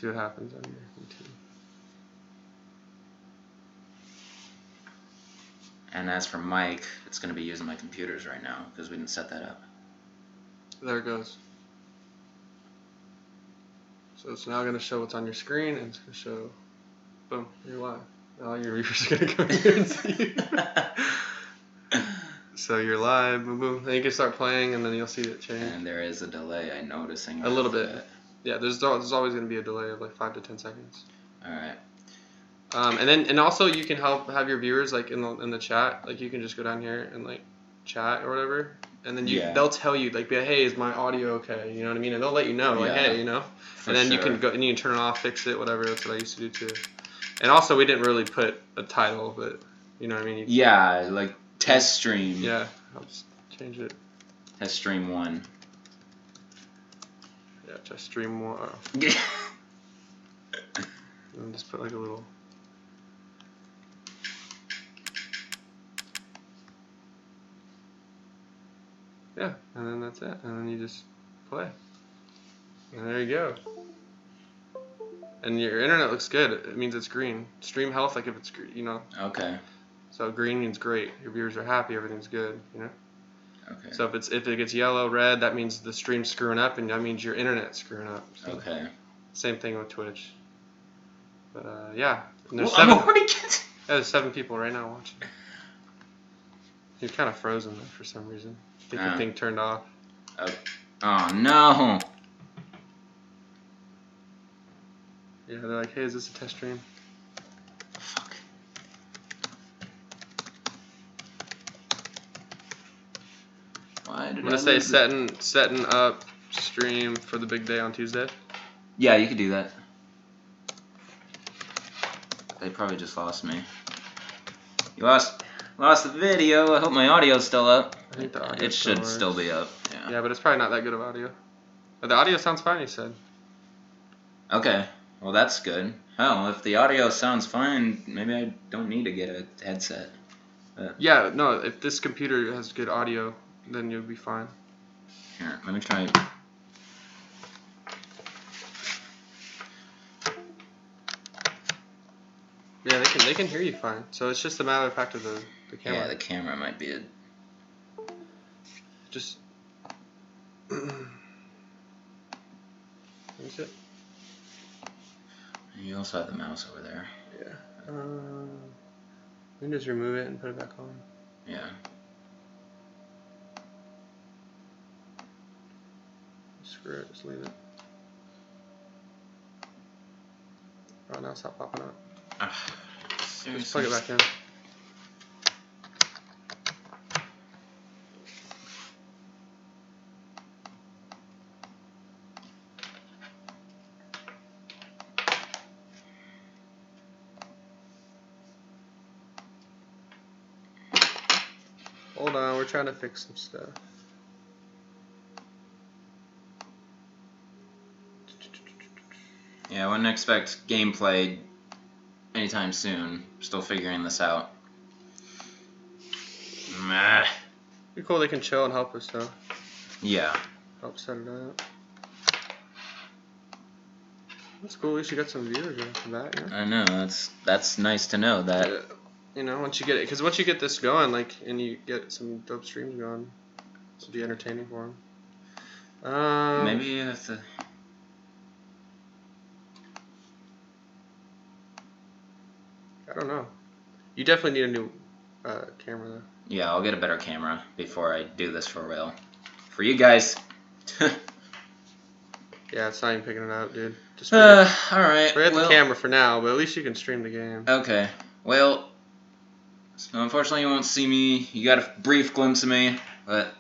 See what happens on your YouTube. And as for Mike, it's going to be using my computers right now because we didn't set that up. There it goes. So it's now going to show what's on your screen, and it's going to show, boom, you're live. All your viewers are going to come here and see you. So you're live, boom, boom. Then you can start playing, and then you'll see it change. And there is a delay, I'm noticing. A little bit. Yeah, there's always going to be a delay of like 5 to 10 seconds. All right. And also you can have your viewers like in the chat, like you can just go down here and like chat or whatever, and then they'll tell you like, hey, is my audio okay? You know what I mean? And they'll let you know, like, hey, you know. And then you can go and you can turn it off, fix it, whatever. That's what I used to do too. And also we didn't really put a title, but you know what I mean? Yeah, like test stream. Yeah, I'll just change it. Test stream 1. Yeah, test stream 1. And just put like a little. Yeah, and then that's it. And then you just play. And there you go. And your internet looks good. It means it's green. Stream health, like if it's green, you know. Okay. So green means great. Your viewers are happy. Everything's good, you know. Okay. So if it gets yellow, red, that means the stream's screwing up, and that means your internet's screwing up. So okay. Same thing with Twitch. But yeah. And there's I'm already getting. Yeah, there's 7 people right now watching. You're kind of frozen though for some reason. I think the thing turned off. Oh no. Yeah, they're like, hey, is this a test stream? Fuck. Why did I'm gonna say setting up stream for the big day on Tuesday. Yeah, you could do that. They probably just lost me. You lost the video. I hope my audio's still up. I think the audio it should still be up. Yeah. Yeah, but it's probably not that good of audio. But the audio sounds fine, you said. Okay. Well, that's good. Hell, if the audio sounds fine, maybe I don't need to get a headset. Yeah, no, if this computer has good audio, then you'll be fine. Here, let me try. Yeah, they can hear you fine. So it's just a matter of fact of the camera. Yeah, the camera might be a... Just... Is it? You also have the mouse over there. Yeah. We can just remove it and put it back on. Yeah. Screw it, just leave it. Oh, now stop popping up. Just plug it back in. Hold on, we're trying to fix some stuff. Yeah, I wouldn't expect gameplay anytime soon. Still figuring this out. Meh. Be cool, they can chill and help us though. Yeah. Help set it up. That's cool, at least you got some viewers right off the bat, you know? I know, that's nice to know that. Yeah. You know, once you get it, because once you get this going, like, and you get some dope streams going, it'll be entertaining for them. Maybe you have to... I don't know. You definitely need a new camera though. Yeah, I'll get a better camera before I do this for real. For you guys. Yeah, it's not even picking it up, dude. Just forget alright. the camera for now, but at least you can stream the game. Okay. Well, so unfortunately you won't see me. You got a brief glimpse of me, but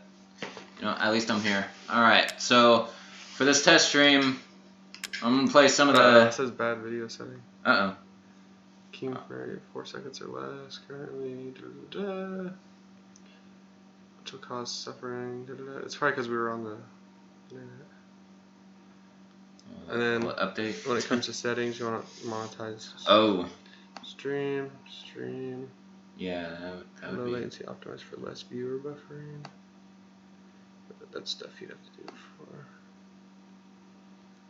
you know, at least I'm here. Alright, so for this test stream, I'm gonna play some of the... It says bad video setting. Uh-oh. Keen for 4 seconds or less. Currently, which will cause suffering. It's probably because we were on the internet. And then update. when it comes to settings, you want to monetize. Oh. Stream. Yeah, that would Low be... latency optimized for less viewer buffering. That's stuff you'd have to do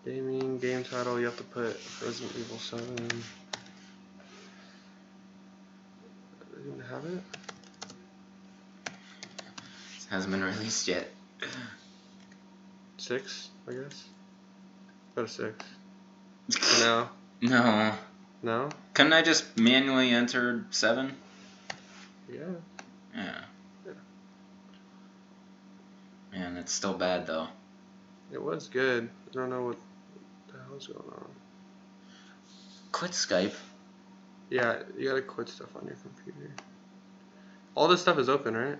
Gaming, game title, you have to put Resident Evil 7. Do they even have it? It hasn't been released yet. 6, I guess. Go to 6. No. No. No? Couldn't I just manually enter 7? Yeah. Yeah. Man, it's still bad though. It was good. I don't know what the hell's going on. Quit Skype. Yeah, you gotta quit stuff on your computer. All this stuff is open, right?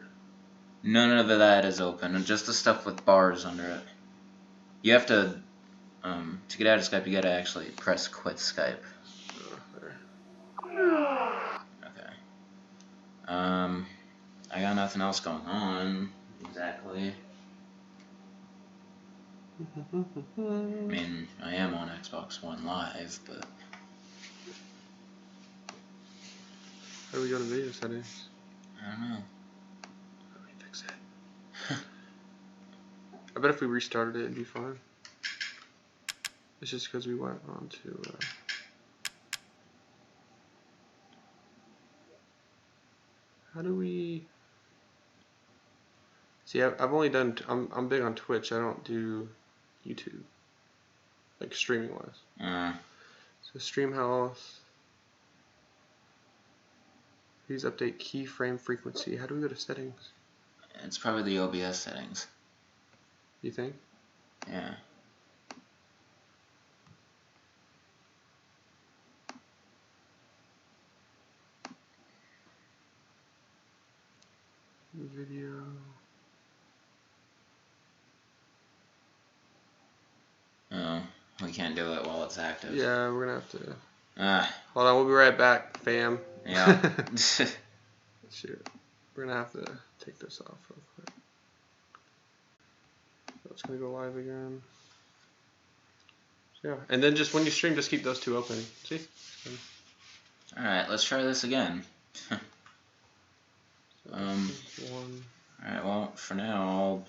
None of that is open, just the stuff with bars under it. You have to get out of Skype, you gotta actually press quit Skype. Okay. I got nothing else going on, exactly. I mean, I am on Xbox One Live, but... How do we go to video settings? I don't know. How do we fix it? I bet if we restarted it, it'd be fine. It's just because we went on to... How do we... See, I've only done... I'm big on Twitch. I don't do YouTube. Like, streaming-wise. So, stream health... Please update keyframe frequency. How do we go to settings? It's probably the OBS settings. You think? Yeah. Video. Oh, we can't do it while it's active. Yeah, we're gonna have to. Ah. Hold on, we'll be right back, fam. Yeah. Shoot. We're gonna have to take this off real quick. So it's gonna go live again. So yeah, and then just when you stream, just keep those two open. See? Alright, let's try this again. Alright, well, for now,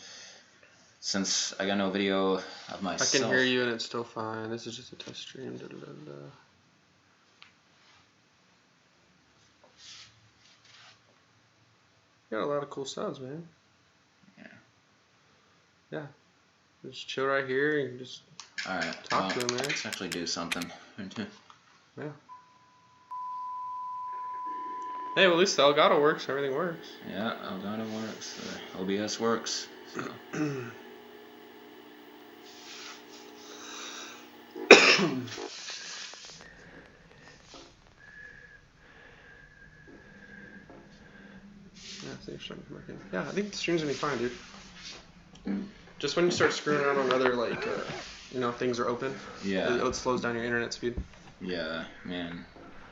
since I got no video of myself... I can hear you and it's still fine. This is just a test stream. Da, da, da, da. You got a lot of cool sounds, man. Yeah. Yeah. Just chill right here and just talk to him, man. Let's actually do something. Yeah. Hey, well, at least the Elgato works. Everything works. Yeah, Elgato works. OBS works. So. Yeah, I think the stream's gonna be fine, dude. Just when you start screwing around on other, like, things are open. Yeah. It slows down your internet speed. Yeah, man.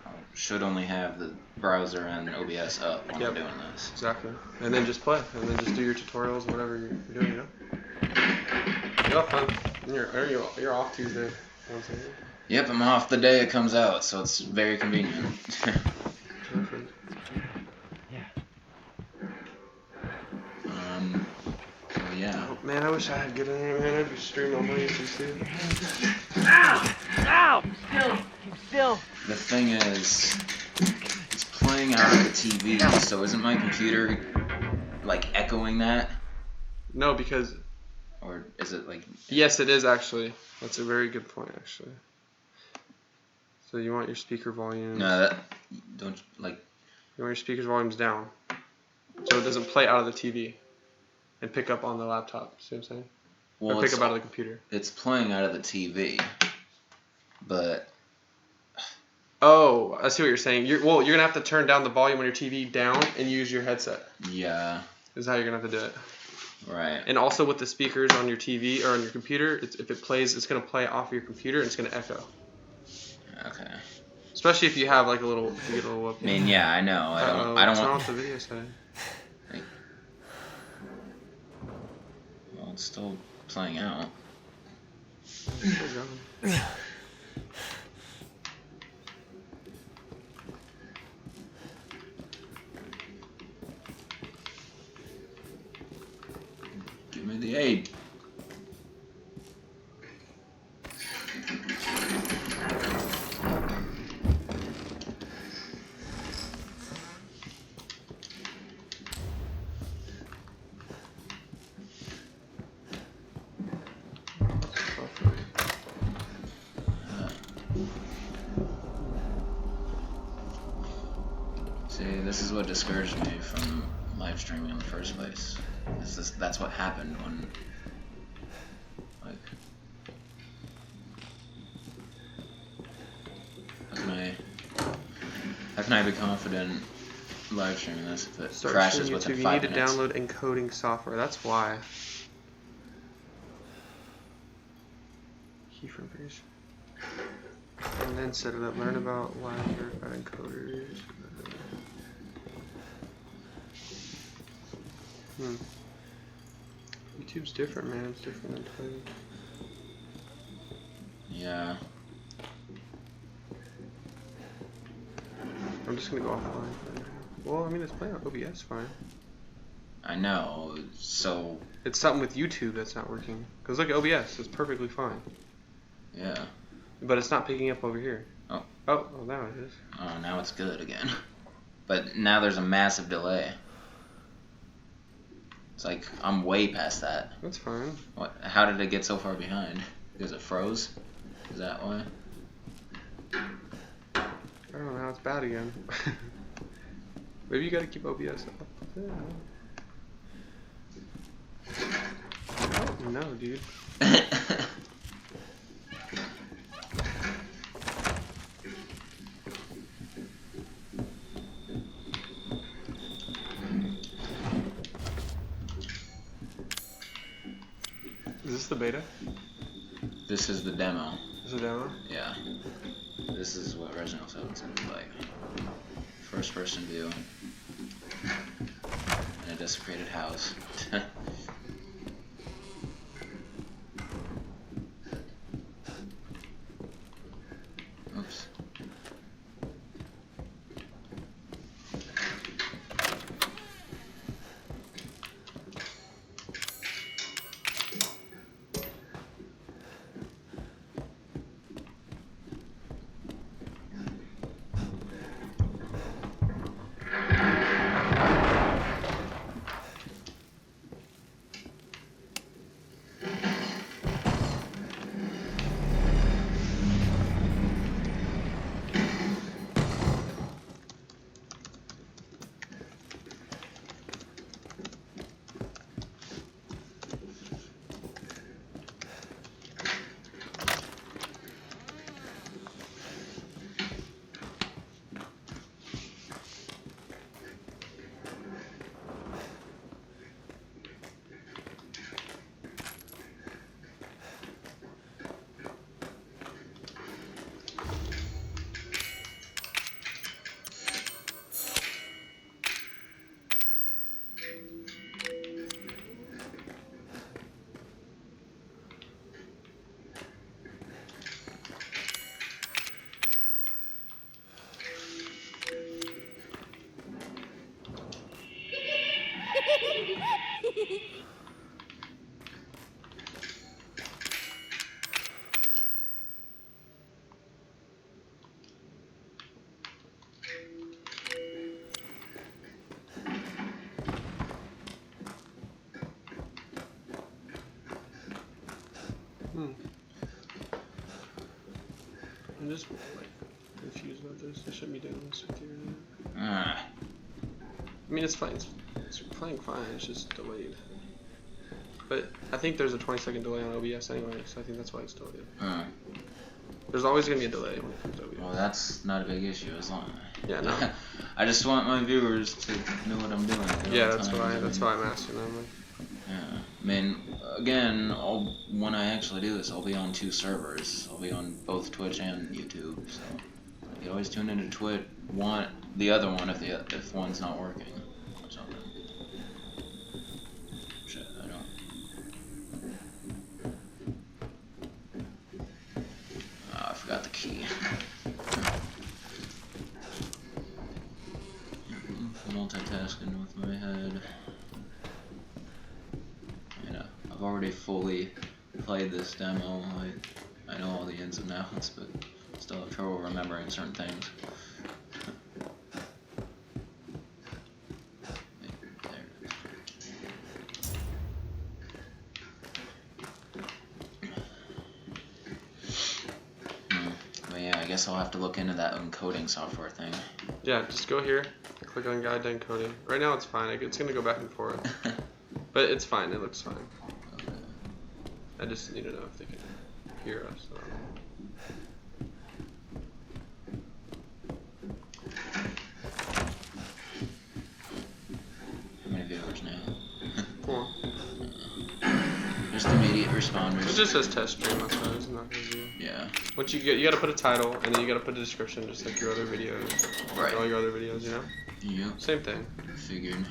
I should only have the browser and OBS up when I'm doing this. Exactly. And then just play. And then just do your tutorials, whatever you're doing, you know? You'll have fun. You're off Tuesday. You know what I'm saying? Yep, I'm off the day it comes out, so it's very convenient. Perfect. So yeah. Oh, man, I wish I had good internet, man. I'd be streaming on my YouTube too. Ow! Ow! Keep still. The thing is, it's playing out of the TV, so isn't my computer, like, echoing that? No, because... Or is it, like... Yes, it is, actually. That's a very good point, actually. So you want your speaker volume... No, don't, like... You want your speaker's volumes down. So it doesn't play out of the TV. And pick up on the laptop. See what I'm saying? Well, or pick up out of the computer. It's playing out of the TV. But... Oh, I see what you're saying. You're gonna have to turn down the volume on your TV down and use your headset. Yeah. Is how you're gonna have to do it. Right. And also with the speakers on your TV or on your computer, if it plays, it's gonna play off of your computer and it's gonna echo. Okay. Especially if you have like a little, if you get a little. I mean, yeah, I know. I don't what's wrong want with the video setting? Like, well, it's still playing out. It's still going. Give me the aid. See, this is what discouraged me from live streaming in the first place. That's what happened when, like, how can I be confident live streaming this if it crashes within 5 minutes? You need to download encoding software. That's why. Keyframe page. And then set it up. Learn about live verified encoders. YouTube's different, man. It's different than Twitch. Yeah. I'm just gonna go offline. Well, I mean, it's playing on OBS fine. I know. So. It's something with YouTube that's not working. Cause look at OBS. It's perfectly fine. Yeah. But it's not picking up over here. Oh. Oh, well, now it is. Oh, now it's good again. But now there's a massive delay. It's like I'm way past that. That's fine. What? How did it get so far behind? Because it froze? Is that why? I don't know. It's bad again. Maybe you gotta keep OBS up. Oh, no, dude. Is this the beta? This is the demo. Is it a demo? Yeah. This is what Resident Evil 7's gonna look like. First person view. In a desecrated house. Oops. I'm just like confused about this. I shouldn't be doing this with you. I mean, it's fine. It's playing fine. It's just delayed. But I think there's a 20-second delay on OBS anyway, so I think that's why it's delayed. There's always gonna be a delay when it comes to OBS. Well, that's not a big issue as long. Yeah, no. I just want my viewers to know what I'm doing. Yeah, that's why I'm asking them. Like. Yeah, I mean, again, when I actually do this, I'll be on 2 servers. I'll be on both Twitch and YouTube. So you always tune into Twitch. Want the other one if one's not working or something. Shit, I don't. Oh, I forgot the key. Multitasking with my head. I've already fully played this demo. I know all the ins and outs, but still have trouble remembering certain things. There it is. But yeah, I guess I'll have to look into that encoding software thing. Yeah, just go here, Click on guide to encoding. Right now it's fine. It's gonna go back and forth, but it's fine. It looks fine. Okay. I just need to know if they can hear us. How many viewers now? 4. Just immediate responders. It just says test stream. That's why it's not gonna be. Yeah. Once you gotta put a title and then you gotta put a description, just like your other videos. Right. Like all your other videos, you know. Yep. Same thing. Figured.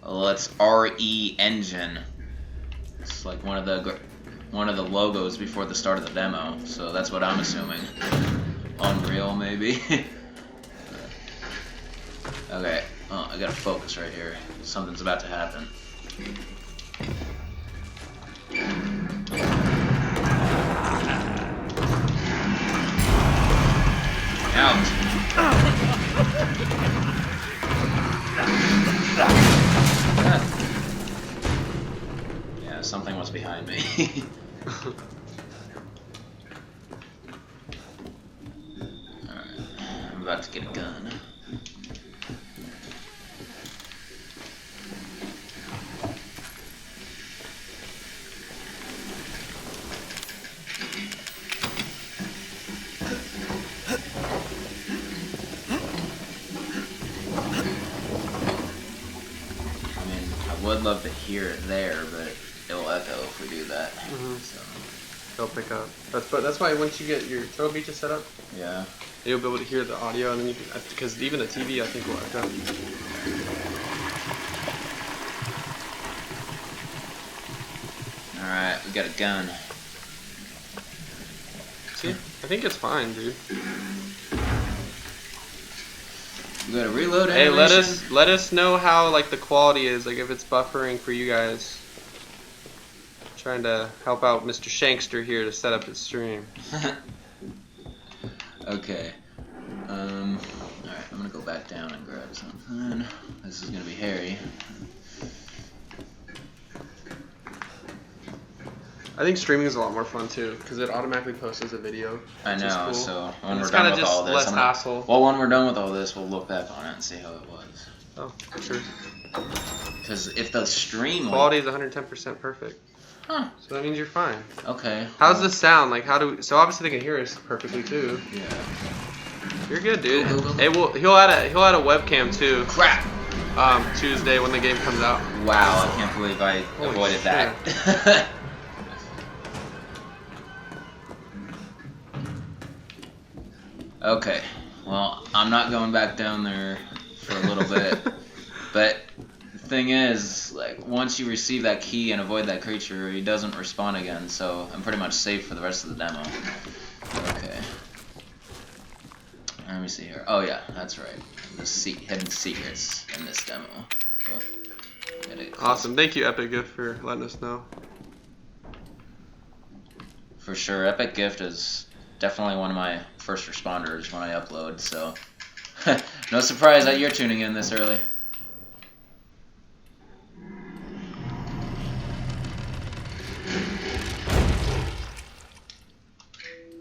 Well, it's RE Engine. It's like one of the logos before the start of the demo, so that's what I'm assuming. Unreal, maybe. Okay. Oh, I gotta focus right here. Something's about to happen. Out. Yeah, something was behind me. Alright, I'm about to get a gun. I would love to hear it there, but it'll echo if we do that. So. They'll pick up. That's why once you get your Turtle Beach set up, Yeah. you'll be able to hear the audio, and then you can, because even the TV I think will echo. All right, we got a gun. See, I think it's fine, dude. We got a reload Hey, animation. let us know how like the quality is, like if it's buffering for you guys. Trying to help out Mr. Shankster here to set up his stream. Okay. Alright, I'm gonna go back down and grab something. This is gonna be hairy. I think streaming is a lot more fun too, because it automatically posts as a video. I which is know, cool. so when And we're it's done kind of with all just this, less I'm gonna, hassle. well, when we're done with all this, we'll look back on it and see how it was. Oh, sure. Because if the stream Quality is 110% perfect. Huh. So that means you're fine. Okay. How's the sound? Like, so obviously they can hear us perfectly too. Yeah. You're good, dude. Go, go, go. Hey, he'll add a webcam too. Crap! Tuesday when the game comes out. Wow, I can't believe I Holy avoided shit. that. Okay, well, I'm not going back down there for a little bit, but the thing is, like, once you receive that key and avoid that creature, he doesn't respawn again, so I'm pretty much safe for the rest of the demo. Okay. Let me see here. Oh yeah, that's right. The hidden secrets in this demo. Oh, get it close. Awesome. Thank you, Epic Gift, for letting us know. For sure, Epic Gift is definitely one of my first responders when I upload, so no surprise that you're tuning in this early.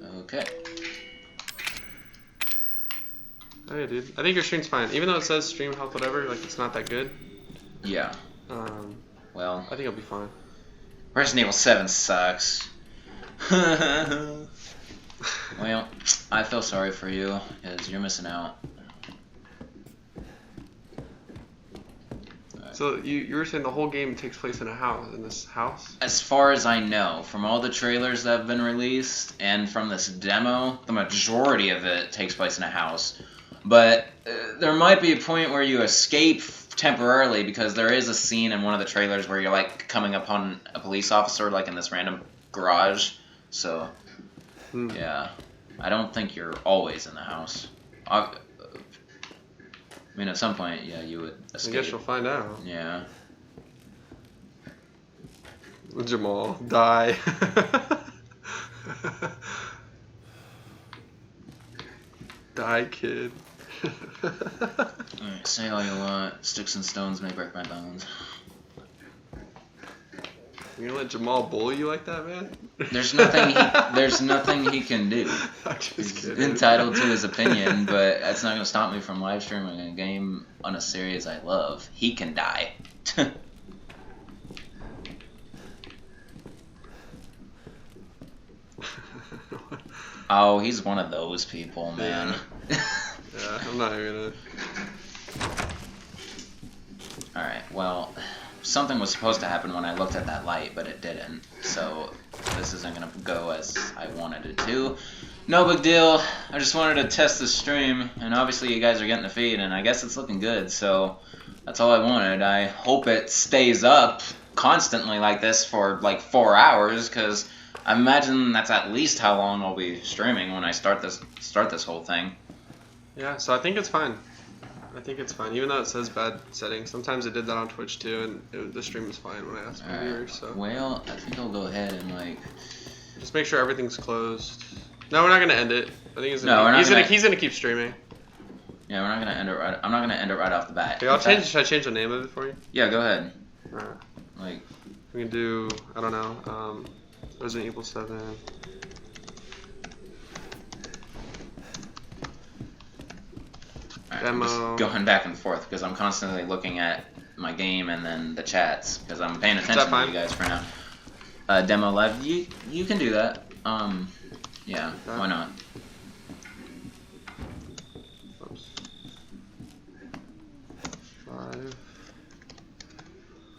Okay. Okay, dude. I think your stream's fine. Even though it says stream health whatever, like it's not that good. Yeah. Well, I think it'll be fine. Resident Evil 7 sucks. Well, I feel sorry for you, because you're missing out. Right. So you were saying the whole game takes place in this house? As far as I know, from all the trailers that have been released, and from this demo, the majority of it takes place in a house. But there might be a point where you escape temporarily, because there is a scene in one of the trailers where you're like coming upon a police officer like in this random garage. So yeah, I don't think you're always in the house. I mean, at some point, yeah, you would escape. I guess you'll find out. Yeah. Jamal, die. Die, kid. Alright, say all you want. Sticks and stones may break my bones. You gonna let Jamal bully you like that, man? There's nothing he can do. I'm just He's kidding. entitled to his opinion, but that's not gonna stop me from live streaming a game on a series I love. He can die. Oh, he's one of those people, man. Yeah, I'm not even gonna. Alright, well, something was supposed to happen when I looked at that light, but it didn't. So, this isn't gonna go as I wanted it to. No big deal. I just wanted to test the stream, and obviously you guys are getting the feed, and I guess it's looking good, so that's all I wanted. I hope it stays up constantly like this for like 4 hours, because I imagine that's at least how long I'll be streaming when I start this whole thing. Yeah, so I think it's fine. I think it's fine, even though it says bad settings. Sometimes it did that on Twitch too, and the stream was fine when I asked my viewers. So. Well, I think I'll go ahead and like. Just make sure everything's closed. No, we're not gonna end it. I think he's gonna keep streaming. Yeah, we're not gonna end it right. I'm not gonna end it right off the bat. Okay, should I change the name of it for you? Yeah, go ahead. Alright. Like. We can do, I don't know, Resident Evil 7. Right, I'm just going back and forth because I'm constantly looking at my game and then the chats because I'm paying attention to you guys for now. Demo live, you can do that. Yeah, okay. Why not? Oops. 5.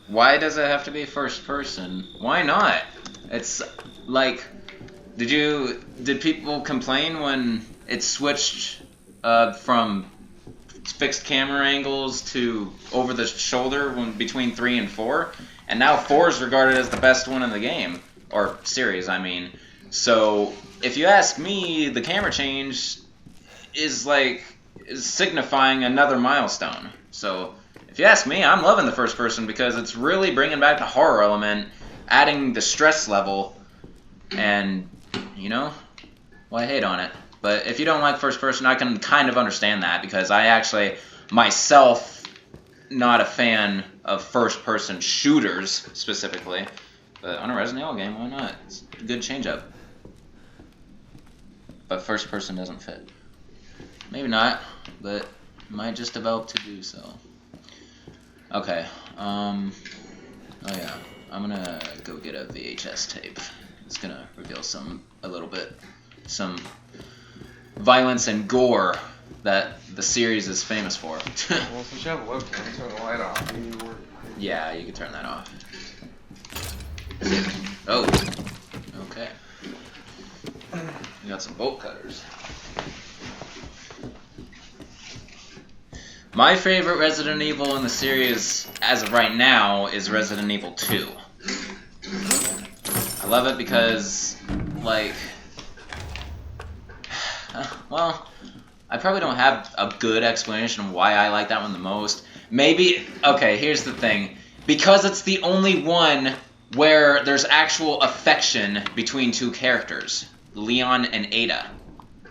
Why does it have to be first person? Why not? It's like, did people complain when it switched from fixed camera angles to over the shoulder between 3 and 4, and now 4 is regarded as the best one in the game, or series, I mean. So if you ask me, the camera change is signifying another milestone. So if you ask me, I'm loving the first person because it's really bringing back the horror element, adding the stress level, and you know, why hate on it? But if you don't like first person, I can kind of understand that because I actually, myself, not a fan of first person shooters specifically. But on a Resident Evil game, why not? It's a good change up. But first person doesn't fit. Maybe not, but might just develop to do so. Okay, oh yeah, I'm gonna go get a VHS tape. It's gonna reveal some violence and gore that the series is famous for. Well, since you have a webcam, turn the light off. Yeah, you can turn that off. Oh, okay. We got some bolt cutters. My favorite Resident Evil in the series, as of right now, is Resident Evil 2. I love it because, like, well, I probably don't have a good explanation of why I like that one the most. Maybe, okay, here's the thing. Because it's the only one where there's actual affection between two characters, Leon and Ada.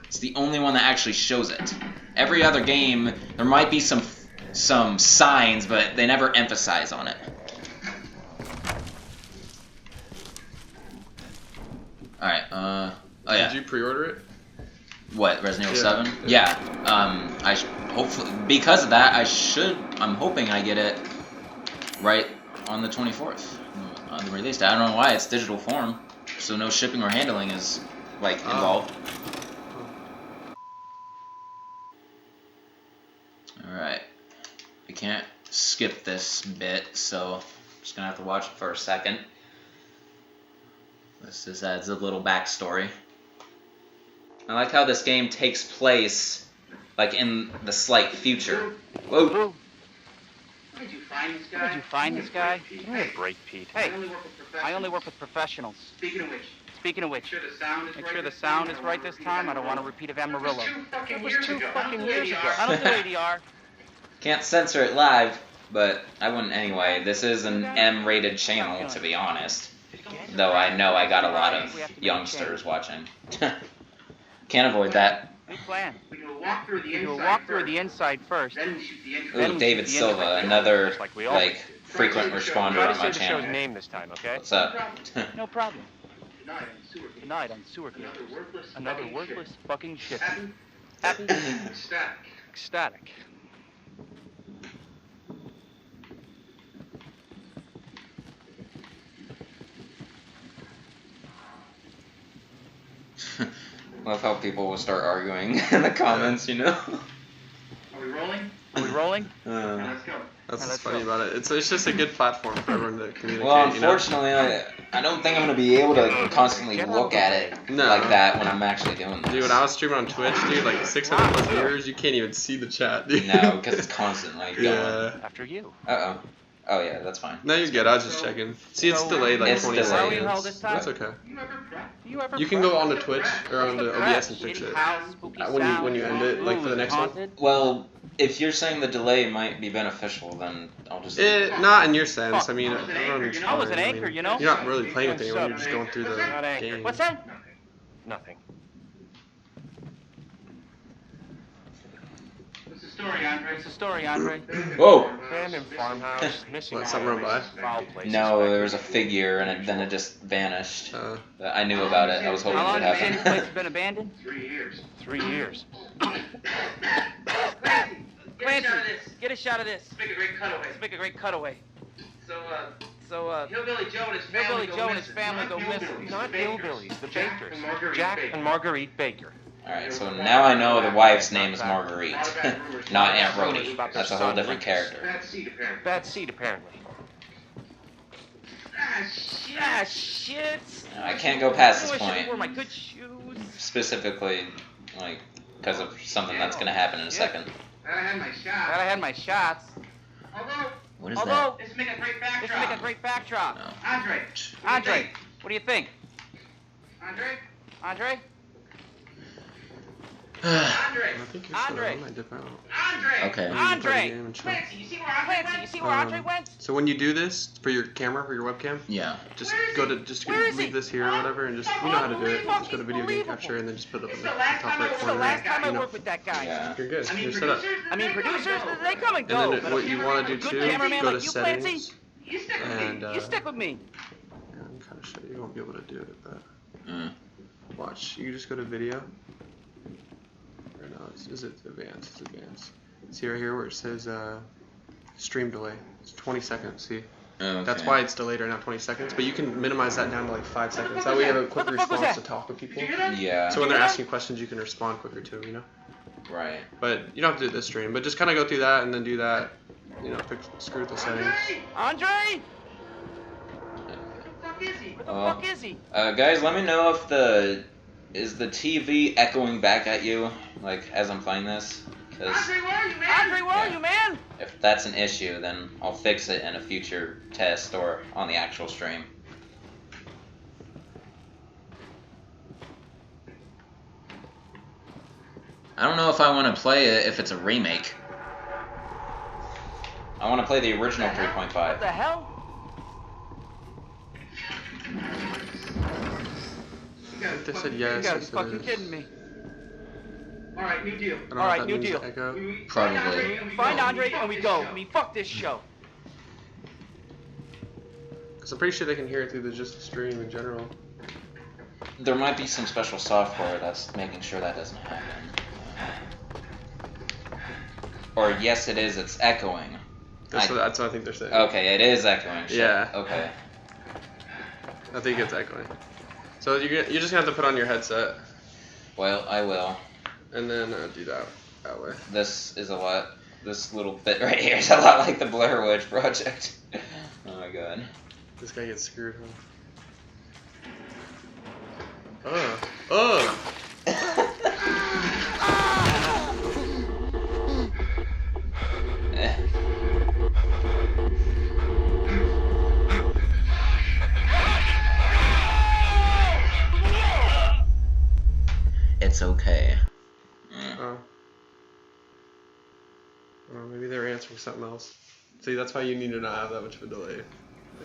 It's the only one that actually shows it. Every other game, there might be some signs, but they never emphasize on it. Alright, oh yeah. Did you pre-order it? What, Resident Evil 7? Yeah. I hopefully, because of that, I'm hoping I get it right on the 24th, on the release date. I don't know why, it's digital form, so no shipping or handling is, like, involved. Alright. I can't skip this bit, so I'm just gonna have to watch it for a second. This just adds a little backstory. I like how this game takes place, like, in the slight future. Whoa! Did you find this guy? Did you find this guy? Give me a break, Pete. Hey, I only work with professionals. Speaking of which. Make sure the sound is right this time. I don't want a repeat of Amarillo. It was 2 fucking years ago. I don't do ADR. Can't censor it live, but I wouldn't anyway. This is an M-rated channel, to be honest. Though I know I got a lot of youngsters watching. Can't avoid that. New plan. We do a walk through the inside first. Then we shoot the entrance. Ooh, David Silva, another like frequent responder Try on to my say the show's channel. name this time, okay? What's up? No problem. Tonight on Sewergate. Another worthless fucking shit. Happy? Happy? Ecstatic. Ecstatic. Love how people will start arguing in the comments, you know? Are we rolling? Are we rolling? Let's go. That's what's funny about it. It's just a good platform for everyone to communicate. Well, unfortunately, I don't think I'm going to be able to constantly look at it like that when I'm actually doing this. Dude, when I was streaming on Twitch, dude, like 600 plus viewers, you can't even see the chat, dude. No, because it's constantly going. Yeah. After you. Uh-oh. Oh, yeah, that's fine. No, you're good. I was just checking. See, it's delayed like It's 20 delayed. seconds. That's okay. You ever You can go onto Twitch or onto OBS and fix it. When you end it, like for the next one. Well, if you're saying the delay might be beneficial, then I'll just... Not in your sense. I mean, everyone's I was an fine. anchor, you know? You're not really playing with anyone. You're just going through the game. What's that? Nothing. What's the story, Andre? What's the story, Andre? Whoa! Abandoned farmhouse, missing What, something run by? foul places. No, there was a figure, and then it just vanished. I knew about it. I was hoping How long it would has this happen. place been abandoned? 3 years. 3 years. Clancy, Get a shot of this. let's make a great cutaway. Let's make a great cutaway. So, Hillbilly Joe and his family go missing. Not hillbillies, the Bakers. Marguerite Jack Baker. and Marguerite Baker. Alright, so now I know the wife's name is Marguerite, not Aunt Rhodey. That's a whole different character. Bad seed, apparently. Bad seed, apparently. Ah, shit. I can't go past this I wish I point, wore my good shoes. specifically, like, because of something that's going to happen in a second. Glad I had my shot. Glad I had my shots. What is Although, This make a great this backdrop. would make a great backdrop. No. Andre. What do you think? Andre? Andre? Andre? I think you're Andre. I might dip out. Andre! Okay. Andre! Clancy, you see where Andre went? So when you do this for your camera, for your webcam, Yeah. just Where is he? leave this here or whatever, and just you know how to do it. Just go to video game capture and then just put it up in the top right This is the corner. last time I You know. worked with that guy. Yeah. You're good. I mean, You're set up. Producers, they come and go. And then what you want to do Good too, cameraman go to like you, Clancy? settings, You stick with me. and You stick with me. yeah, I'm kind of sure you won't be able to do it, but Mm. watch. You just go to video. Or no, is it advanced? It's advanced. See right here where it says stream delay. It's 20 seconds. See. Okay. That's why it's delayed right now, 20 seconds. But you can minimize that down to like 5 seconds. That way you have a quick What the fuck was response that? to talk with people. Yeah. So when they're asking questions, you can respond quicker too, you know? Right. But you don't have to do this stream. But just kind of go through that and then do that. You know, screw with the settings. Andre? Where the fuck is he? Where the fuck is he? Guys, let me know if is the TV echoing back at you, like, as I'm playing this? Because Andre, where are you, man? Andre, where are you, man? if that's an issue, then I'll fix it in a future test or on the actual stream. I don't know if I want to play it if it's a remake. I want to play the original 3.5. What the hell? I think they said You yes. gotta Yes, be it fucking is. kidding me. Alright, new deal. I don't know Alright, if that new means deal. echo. Probably. Find Andre and we go. I mean, fuck this show. Because I'm pretty sure they can hear it through just the stream in general. There might be some special software that's making sure that doesn't happen. Or yes, it is. It's echoing. That's what I think they're saying. Okay, it is echoing. Shit. Yeah. Okay. I think it's echoing. So you're just gonna have to put on your headset Well, I will. and then do that way. This is a lot. This little bit right here is a lot like the Blair Witch Project. Oh my god. This guy gets screwed. Huh? Oh. Eh. It's okay. Oh. Well, maybe they're answering something else. See, that's why you need to not have that much of a delay. That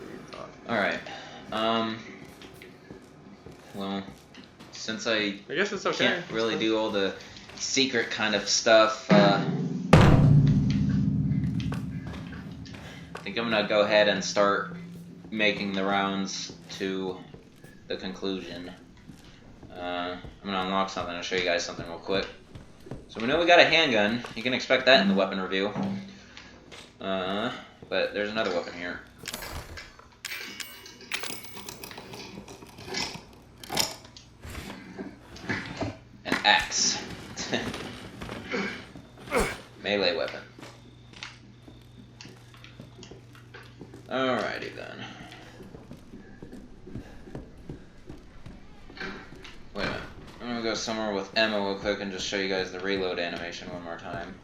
you thought. Alright. Well, since I I guess it's okay. can't really do all the secret kind of stuff. I think I'm gonna go ahead and start making the rounds to the conclusion. I'm gonna unlock something. I'll show you guys something real quick. So we know we got a handgun. You can expect that in the weapon review. But there's another weapon here. An axe. Melee weapon. Alrighty then. Wait a minute. I'm gonna go somewhere with ammo real quick and just show you guys the reload animation one more time.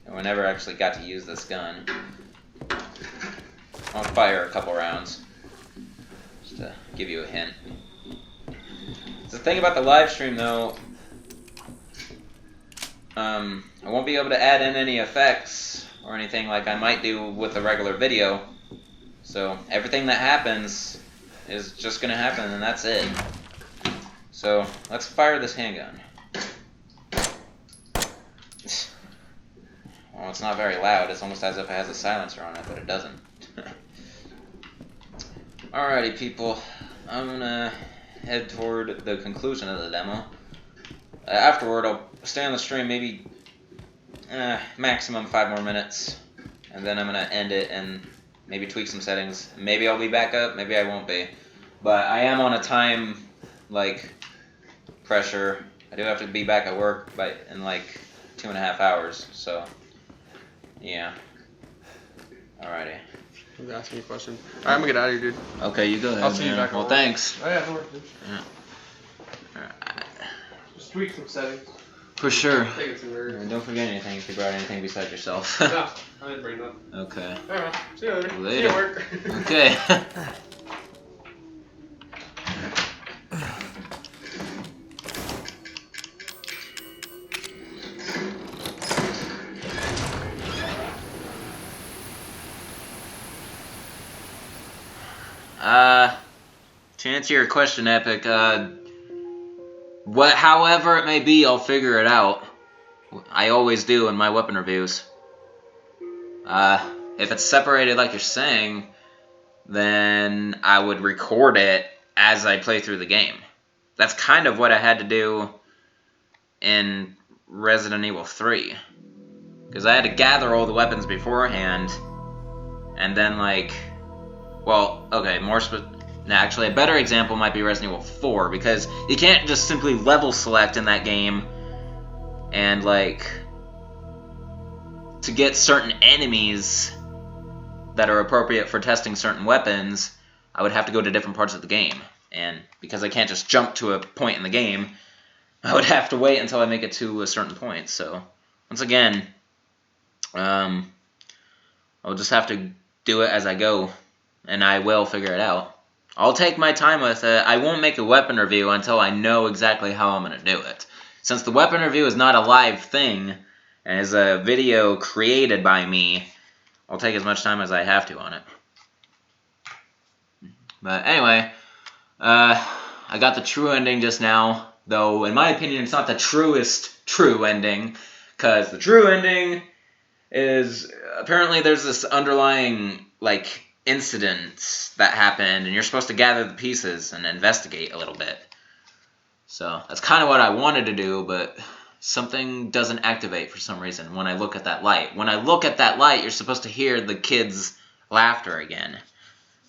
And we never actually got to use this gun. I'll fire a couple rounds. Just to give you a hint. The thing about the live stream though, I won't be able to add in any effects or anything like I might do with a regular video. So everything that happens is just gonna happen and that's it. So let's fire this handgun. Well, it's not very loud. It's almost as if it has a silencer on it, but it doesn't. Alrighty, people. I'm gonna head toward the conclusion of the demo. Afterward, I'll stay on the stream maybe maximum 5 more minutes, and then I'm gonna end it and maybe tweak some settings. Maybe I'll be back up, maybe I won't be. But I am on a time pressure. I do have to be back at work in like 2.5 hours. So yeah. Alrighty. I'm gonna ask you a question. Alright, I'm gonna get out of here, dude. Okay, you go ahead. I'll see you back. Well, thanks. Oh yeah, no worries, dude. Yeah. Alright. Just tweak some settings. For sure. Take it somewhere. And don't forget anything if you brought anything besides yourself. No, I didn't bring that. Okay. Alright, see you later. Later. See you at work. Okay. To answer your question, Epic, however it may be, I'll figure it out. I always do in my weapon reviews. If it's separated like you're saying, then I would record it as I play through the game. That's kind of what I had to do in Resident Evil 3. Because I had to gather all the weapons beforehand, and then actually a better example might be Resident Evil 4, because you can't just simply level select in that game and to get certain enemies that are appropriate for testing certain weapons, I would have to go to different parts of the game. And because I can't just jump to a point in the game, I would have to wait until I make it to a certain point. So, once again, I'll just have to do it as I go, and I will figure it out. I'll take my time with it. I won't make a weapon review until I know exactly how I'm going to do it. Since the weapon review is not a live thing, and is a video created by me, I'll take as much time as I have to on it. But anyway, I got the true ending just now, though in my opinion it's not the truest true ending, because the true ending is apparently there's this underlying incident that happened, and you're supposed to gather the pieces and investigate a little bit. So that's kind of what I wanted to do, but something doesn't activate for some reason when I look at that light. When I look at that light, you're supposed to hear the kids' laughter again,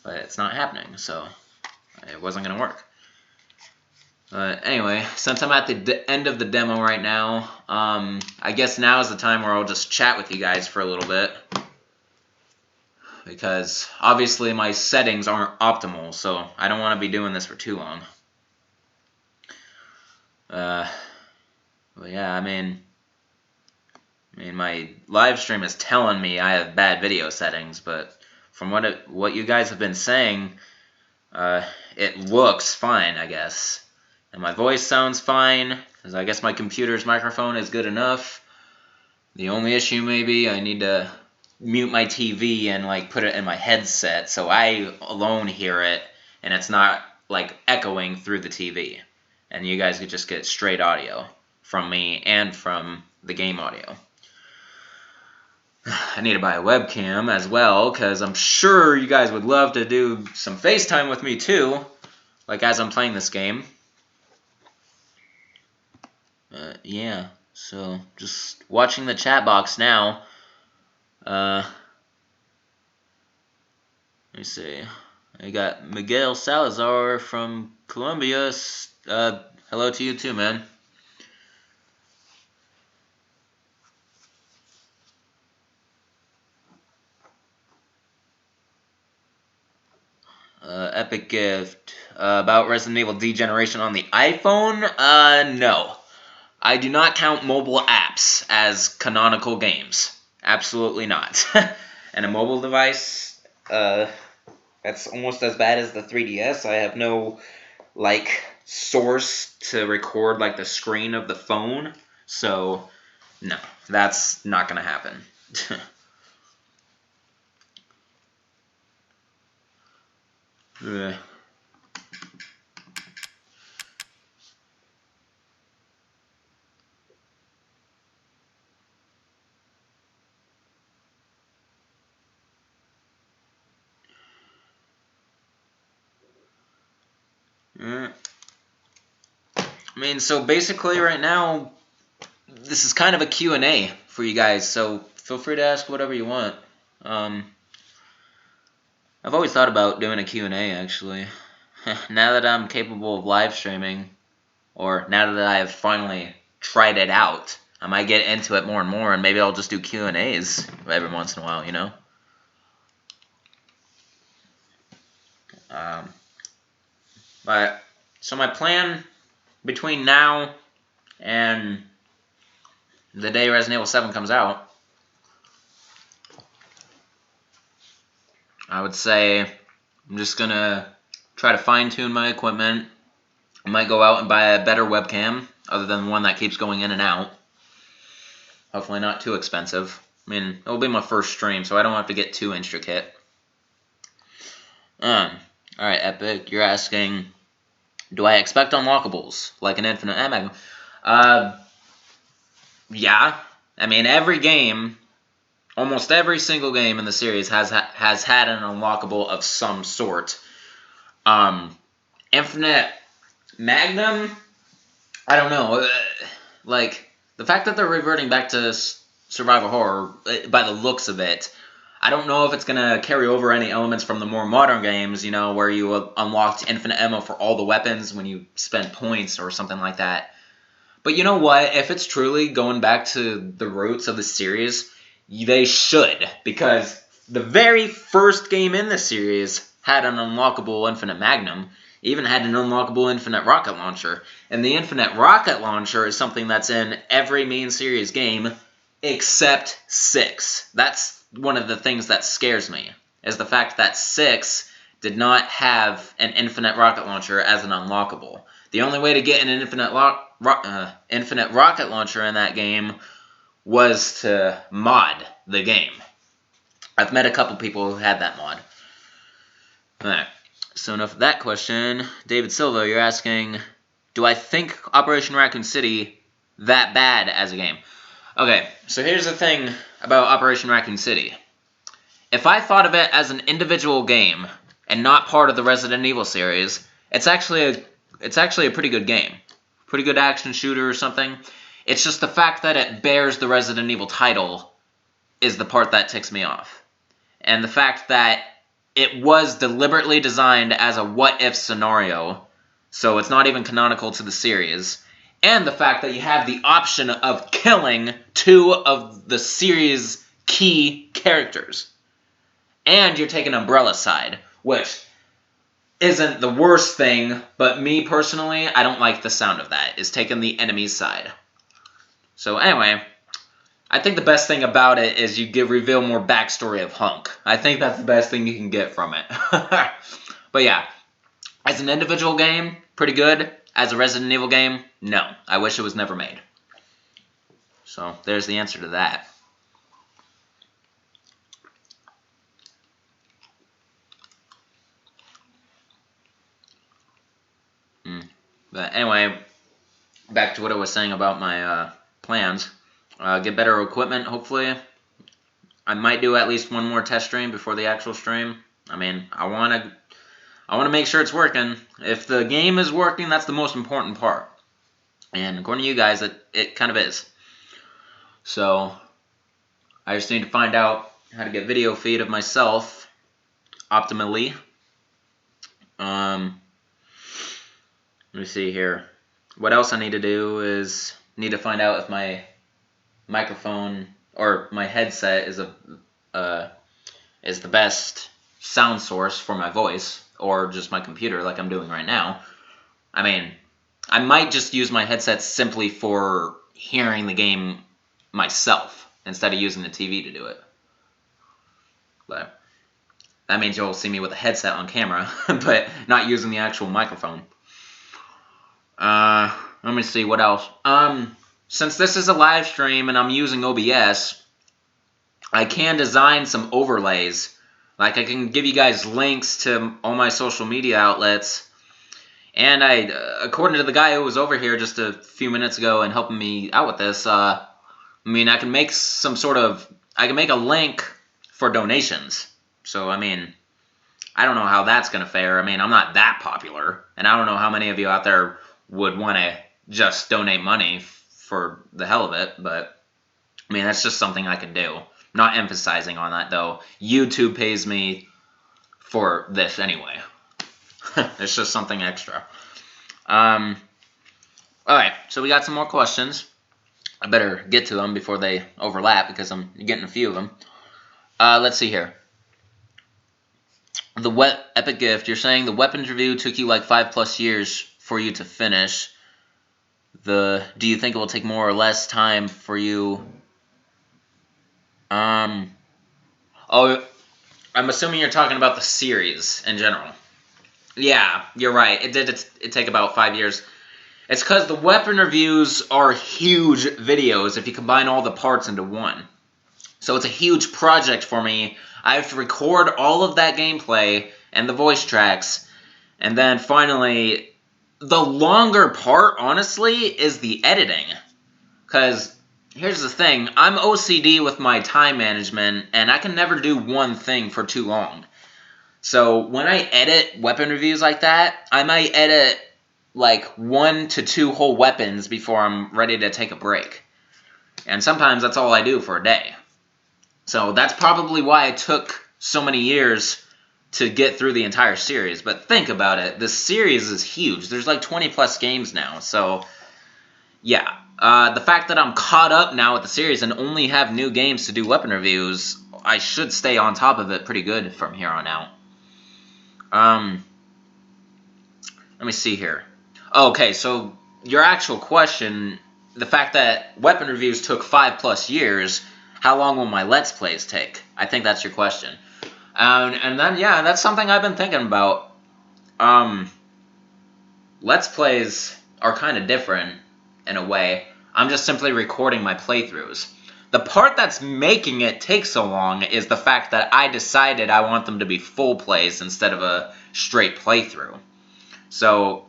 but it's not happening, so it wasn't going to work. But anyway, since I'm at the end of the demo right now, I guess now is the time where I'll just chat with you guys for a little bit. Because obviously my settings aren't optimal, so I don't want to be doing this for too long. But yeah, I mean my live stream is telling me I have bad video settings, but from what you guys have been saying, it looks fine, I guess. And my voice sounds fine, because I guess my computer's microphone is good enough. The only issue may be I need to mute my TV and put it in my headset so I alone hear it and it's not echoing through the TV. and you guys could just get straight audio from me and from the game audio. I need to buy a webcam as well, because I'm sure you guys would love to do some FaceTime with me too, like as I'm playing this game. Yeah, so just watching the chat box now. Let me see. I got Miguel Salazar from Colombia. Hello to you too, man. Epic Gift. About Resident Evil Degeneration on the iPhone? No. I do not count mobile apps as canonical games. Absolutely not. And a mobile device, that's almost as bad as the 3DS. I have no, like, source to record, like, the screen of the phone. So, no, that's not gonna happen. I mean, so basically right now, this is kind of a Q&A for you guys, so feel free to ask whatever you want. I've always thought about doing a Q&A, actually. Now that I'm capable of live streaming, or now that I have finally tried it out, I might get into it more and more, and maybe I'll just do Q&As every once in a while, you know? So my plan between now and the day Resident Evil 7 comes out, I would say I'm just gonna try to fine-tune my equipment. I might go out and buy a better webcam, other than the one that keeps going in and out. Hopefully not too expensive. I mean, it'll be my first stream, so I don't have to get too intricate. Alright, Epic, you're asking, do I expect unlockables, like an infinite ammo? Yeah. I mean, every game, almost every single game in the series has had an unlockable of some sort. Infinite Magnum, I don't know. Like, the fact that they're reverting back to survival horror, by the looks of it, I don't know if it's going to carry over any elements from the more modern games, you know, where you unlocked infinite ammo for all the weapons when you spent points or something like that. But you know what? If it's truly going back to the roots of the series, they should. Because the very first game in the series had an unlockable infinite magnum. Even had an unlockable infinite rocket launcher. And the infinite rocket launcher is something that's in every main series game except 6. That's one of the things that scares me, is the fact that 6 did not have an infinite rocket launcher as an unlockable. The only way to get an infinite rocket launcher in that game was to mod the game. I've met a couple people who had that mod. Alright, so enough of that question. David Silva, you're asking, do I think Operation Raccoon City that bad as a game? Okay, so here's the thing about Operation Raccoon City. If I thought of it as an individual game and not part of the Resident Evil series, it's actually a pretty good game. Pretty good action shooter or something. It's just the fact that it bears the Resident Evil title is the part that ticks me off. And the fact that it was deliberately designed as a what-if scenario, so it's not even canonical to the series. And the fact that you have the option of killing 2 of the series' key characters. And you're taking Umbrella's side, which isn't the worst thing, but me personally, I don't like the sound of that, is taking the enemy's side. So anyway, I think the best thing about it is you reveal more backstory of Hunk. I think that's the best thing you can get from it. But yeah, as an individual game, pretty good. As a Resident Evil game, no. I wish it was never made. So there's the answer to that. But anyway, back to what I was saying about my plans. Get better equipment, hopefully. I might do at least one more test stream before the actual stream. I mean, I want to make sure it's working. If the game is working, that's the most important part. And according to you guys, it kind of is. So, I just need to find out how to get video feed of myself optimally. Let me see here. What else I need to do is need to find out if my microphone or my headset is the best sound source for my voice, or just my computer like I'm doing right now. I mean, I might just use my headset simply for hearing the game myself instead of using the TV to do it. But that means you'll see me with a headset on camera, but not using the actual microphone. Let me see what else. Since this is a live stream and I'm using OBS, I can design some overlays. Like, I can give you guys links to all my social media outlets. And according to the guy who was over here just a few minutes ago and helping me out with this, I mean, I can make I can make a link for donations. So, I mean, I don't know how that's going to fare. I mean, I'm not that popular, and I don't know how many of you out there would want to just donate money for the hell of it, but, I mean, that's just something I can do. Not emphasizing on that, though. YouTube pays me for this anyway. It's just something extra. Alright, so we got some more questions. I better get to them before they overlap, because I'm getting a few of them. Let's see here. The Epic Gift, you're saying the weapons review took you like 5+ years for you to finish. Do you think it will take more or less time for you? Oh, I'm assuming you're talking about the series in general. Yeah, you're right. It did take about 5 years. It's because the weapon reviews are huge videos if you combine all the parts into one. So it's a huge project for me. I have to record all of that gameplay and the voice tracks. And then finally, the longer part, honestly, is the editing. Because here's the thing. I'm OCD with my time management, and I can never do one thing for too long. So when I edit weapon reviews like that, I might edit like 1 to 2 whole weapons before I'm ready to take a break. And sometimes that's all I do for a day. So that's probably why it took so many years to get through the entire series. But think about it. This series is huge. There's like 20+ games now. So, yeah. The fact that I'm caught up now with the series and only have new games to do weapon reviews, I should stay on top of it pretty good from here on out. Let me see here. Okay, so your actual question, the fact that weapon reviews took 5+ years, how long will my Let's Plays take? I think that's your question. And then, yeah, that's something I've been thinking about. Let's Plays are kind of different in a way. I'm just simply recording my playthroughs. The part that's making it take so long is the fact that I decided I want them to be full plays instead of a straight playthrough. So,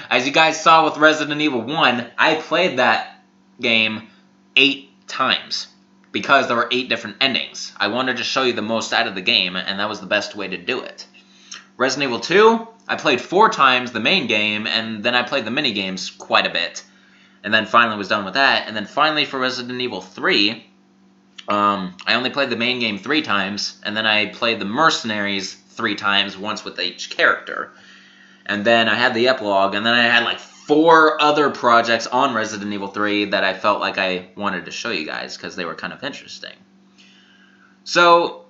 as you guys saw with Resident Evil 1, I played that game 8 times. Because there were 8 different endings. I wanted to show you the most out of the game, and that was the best way to do it. Resident Evil 2, I played 4 times the main game, and then I played the mini-games quite a bit. And then finally was done with that. And then finally for Resident Evil 3, I only played the main game 3 times, and then I played the Mercenaries 3 times, once with each character. And then I had the epilogue, and then I had like 4 other projects on Resident Evil 3 that I felt like I wanted to show you guys because they were kind of interesting. So,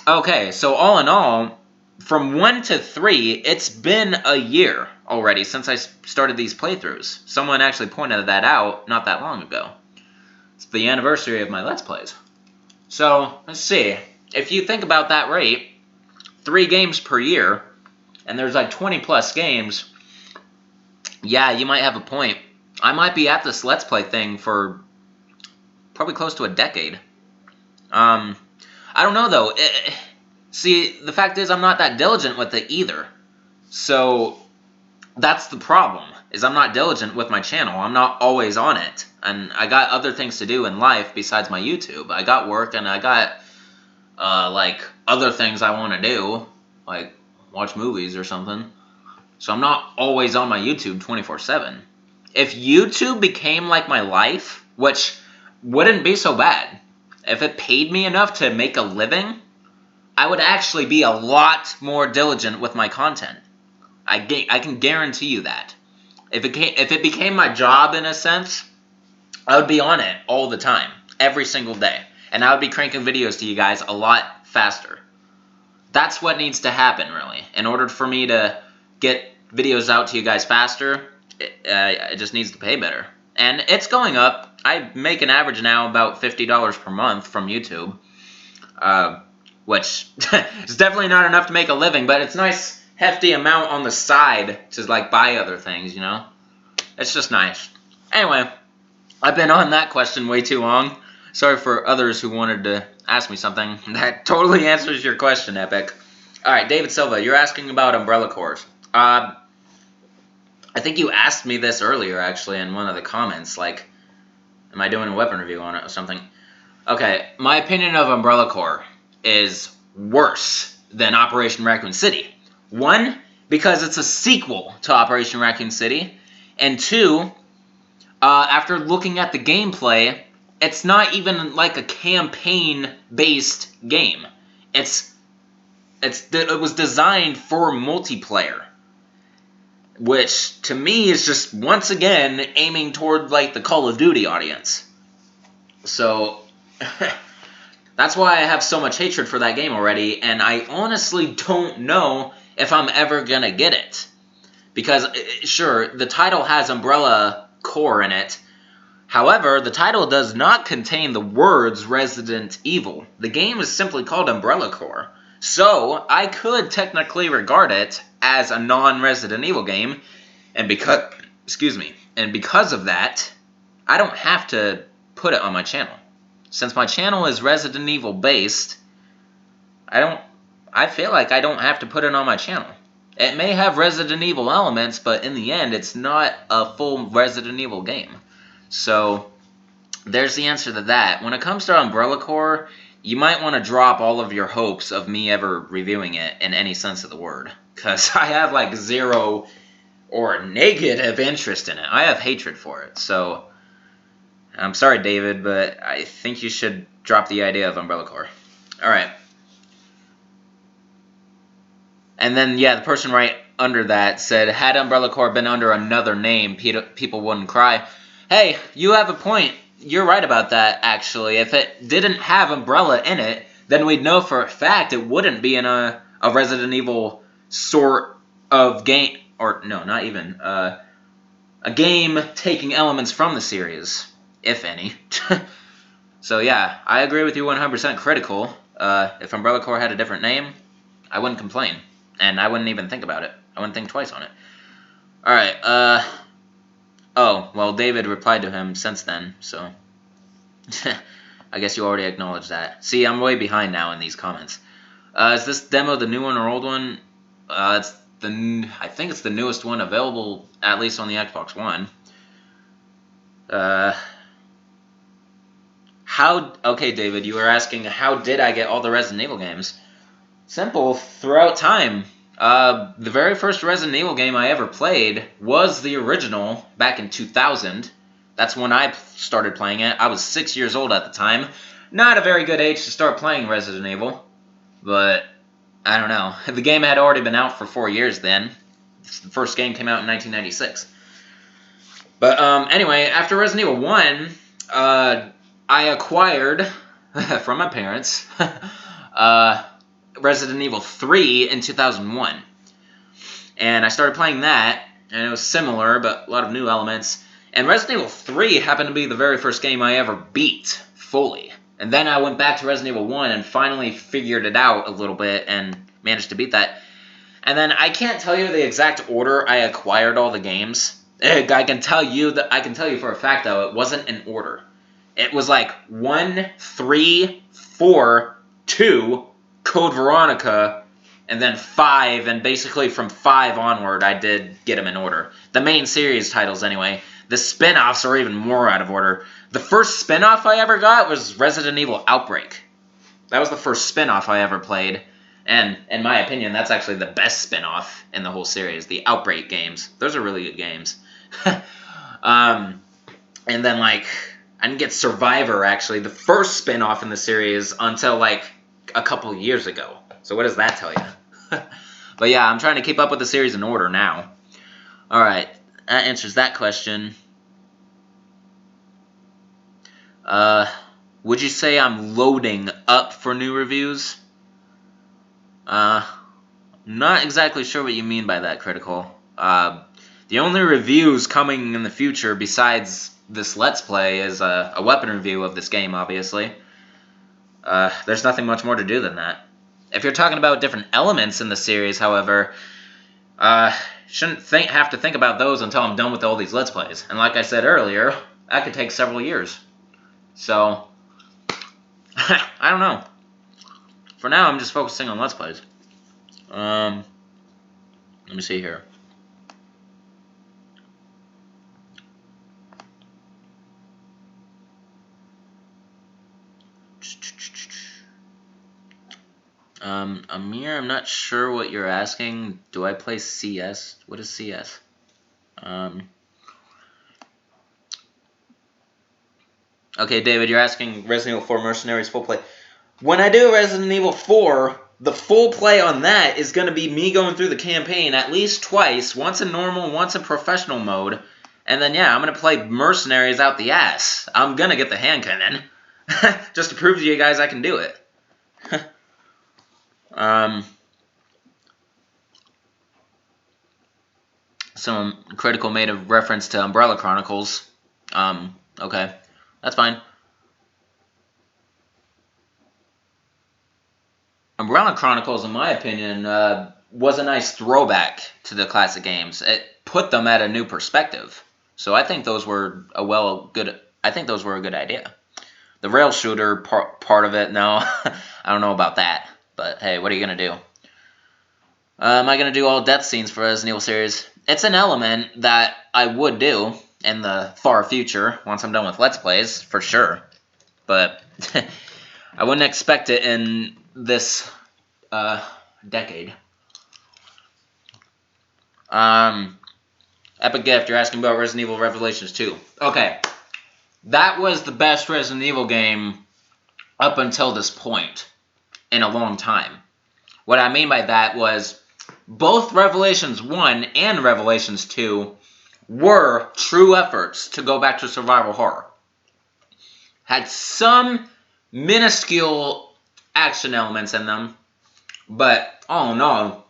okay, so all in all, from 1 to 3, it's been a year already since I started these playthroughs. Someone actually pointed that out not that long ago. It's the anniversary of my Let's Plays. So, let's see. If you think about that rate, 3 games per year, and there's like 20+ games, yeah, you might have a point. I might be at this Let's Play thing for probably close to a decade. I don't know, though. See, the fact is I'm not that diligent with it either. So, that's the problem, is I'm not diligent with my channel. I'm not always on it. And I got other things to do in life besides my YouTube. I got work and I got, like, other things I want to do. Like, watch movies or something. So I'm not always on my YouTube 24/7. If YouTube became like my life, which wouldn't be so bad. If it paid me enough to make a living, I would actually be a lot more diligent with my content. I can guarantee you that. If it became my job in a sense, I would be on it all the time, every single day. And I would be cranking videos to you guys a lot faster. That's what needs to happen, really. In order for me to get videos out to you guys faster, it just needs to pay better. And it's going up. I make an average now about $50 per month from YouTube. Which is definitely not enough to make a living, but it's a nice, hefty amount on the side to, like, buy other things, you know? It's just nice. Anyway, I've been on that question way too long. Sorry for others who wanted to ask me something. That totally answers your question, Epic. Alright, David Silva, you're asking about Umbrella Corps. I think you asked me this earlier, actually, in one of the comments. Like, am I doing a weapon review on it or something? Okay, my opinion of Umbrella Corps is worse than Operation Raccoon City. One, because it's a sequel to Operation Raccoon City. And two, after looking at the gameplay, it's not even like a campaign-based game. It was designed for multiplayer. Which, to me, is just, once again, aiming toward, like, the Call of Duty audience. So, that's why I have so much hatred for that game already, and I honestly don't know if I'm ever gonna get it. Because, sure, the title has Umbrella Corps in it. However, the title does not contain the words Resident Evil. The game is simply called Umbrella Corps. So, I could technically regard it as a non-Resident Evil game, and because of that, I don't have to put it on my channel. Since my channel is Resident Evil based, I feel like I don't have to put it on my channel. It may have Resident Evil elements, but in the end, it's not a full Resident Evil game. So, there's the answer to that. When it comes to Umbrella Corps, you might want to drop all of your hopes of me ever reviewing it in any sense of the word. Because I have, like, zero or negative interest in it. I have hatred for it. So, I'm sorry, David, but I think you should drop the idea of Umbrella Corps. Alright. And then, yeah, the person right under that said, had Umbrella Corps been under another name, people wouldn't cry. Hey, you have a point. You're right about that, actually. If it didn't have Umbrella in it, then we'd know for a fact it wouldn't be in a Resident Evil sort of game. Or, no, not even. A game taking elements from the series, if any. So, yeah, I agree with you 100% critical. If Umbrella Corps had a different name, I wouldn't complain. And I wouldn't even think about it. I wouldn't think twice on it. Alright, oh, well, David replied to him since then, so I guess you already acknowledged that. See, I'm way behind now in these comments. Is this demo the new one or old one? I think it's the newest one available, at least on the Xbox One. Okay, David, you were asking, how did I get all the Resident Evil games? Simple, throughout time. The very first Resident Evil game I ever played was the original back in 2000. That's when I started playing it. I was 6 years old at the time. Not a very good age to start playing Resident Evil, but I don't know. The game had already been out for 4 years then. The first game came out in 1996. But anyway, after Resident Evil 1, I acquired, from my parents, Resident Evil 3 in 2001. And I started playing that, and it was similar, but a lot of new elements. And Resident Evil 3 happened to be the very first game I ever beat fully. And then I went back to Resident Evil 1 and finally figured it out a little bit and managed to beat that. And then I can't tell you the exact order I acquired all the games. I can tell you for a fact, though, it wasn't in order. It was like 1, 3, 4, 2, Code Veronica, and then 5, and basically from 5 onward, I did get them in order. The main series titles, anyway. The spin-offs are even more out of order. The first spin-off I ever got was Resident Evil Outbreak. That was the first spin-off I ever played. And, in my opinion, that's actually the best spin-off in the whole series. The Outbreak games. Those are really good games. And then, like, I didn't get Survivor, actually, the first spin-off in the series, until, like, a couple years ago. So what does that tell you? But yeah, I'm trying to keep up with the series in order now. Alright, that answers that question. Would you say I'm loading up for new reviews? Not exactly sure what you mean by that, Critical. The only reviews coming in the future besides this Let's Play is a weapon review of this game, obviously. There's nothing much more to do than that. If you're talking about different elements in the series, however, shouldn't have to think about those until I'm done with all these Let's Plays. And like I said earlier, that could take several years. So, I don't know. For now, I'm just focusing on Let's Plays. Let me see here. Amir, I'm not sure what you're asking. Do I play CS? What is CS? Okay, David, you're asking Resident Evil 4 Mercenaries full play. When I do Resident Evil 4, the full play on that is going to be me going through the campaign at least twice, once in normal, once in professional mode, and then, yeah, I'm going to play Mercenaries out the ass. I'm going to get the hand cannon, just to prove to you guys I can do it. Some Critical made a reference to Umbrella Chronicles. Okay, that's fine. Umbrella Chronicles, in my opinion, was a nice throwback to the classic games. It put them at a new perspective. So I think those were a good idea. The rail shooter part of it, no, I don't know about that. But hey, what are you gonna do? Am I gonna do all death scenes for Resident Evil series? It's an element that I would do in the far future once I'm done with Let's Plays, for sure. But I wouldn't expect it in this decade. Epic Gift, you're asking about Resident Evil Revelations 2. Okay, that was the best Resident Evil game up until this point in a long time. What I mean by that was both Revelations 1 and Revelations 2 were true efforts to go back to survival horror. Had some minuscule action elements in them, but all in all,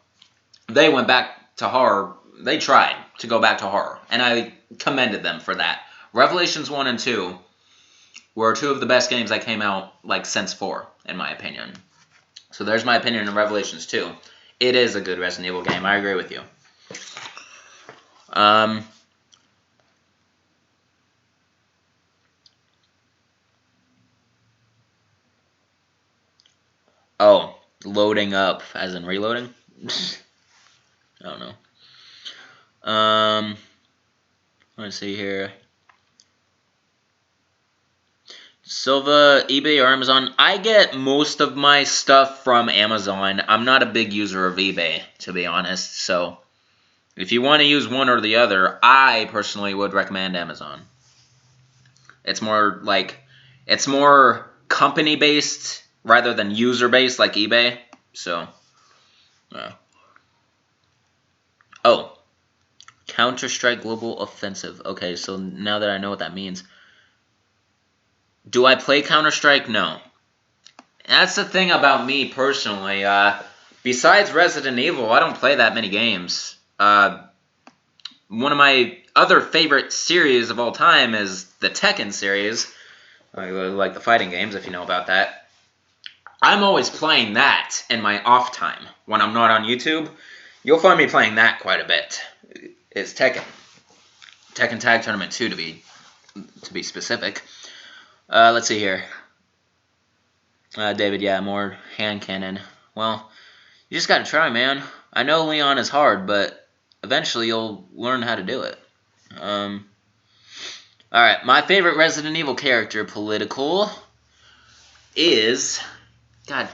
they went back to horror. They tried to go back to horror, and I commended them for that. Revelations 1 and 2 were two of the best games that came out like since 4, in my opinion. So there's my opinion on Revelations 2. It is a good Resident Evil game. I agree with you. Oh, loading up as in reloading? I don't know. Let's see here. Silva, eBay or Amazon? I get most of my stuff from Amazon. I'm not a big user of eBay, to be honest. So, if you want to use one or the other, I personally would recommend Amazon. It's more company-based rather than user-based like eBay. So, yeah. Oh, Counter-Strike Global Offensive. Okay, so now that I know what that means. Do I play Counter-Strike? No. That's the thing about me personally. Besides Resident Evil, I don't play that many games. One of my other favorite series of all time is the Tekken series. I like the fighting games, if you know about that. I'm always playing that in my off time. When I'm not on YouTube, you'll find me playing that quite a bit. It's Tekken. Tekken Tag Tournament 2 to be specific. Let's see here. David, yeah, more hand cannon. Well, You just gotta try, man. I know Leon is hard, but eventually you'll learn how to do it. Alright, my favorite Resident Evil character, political, is... God,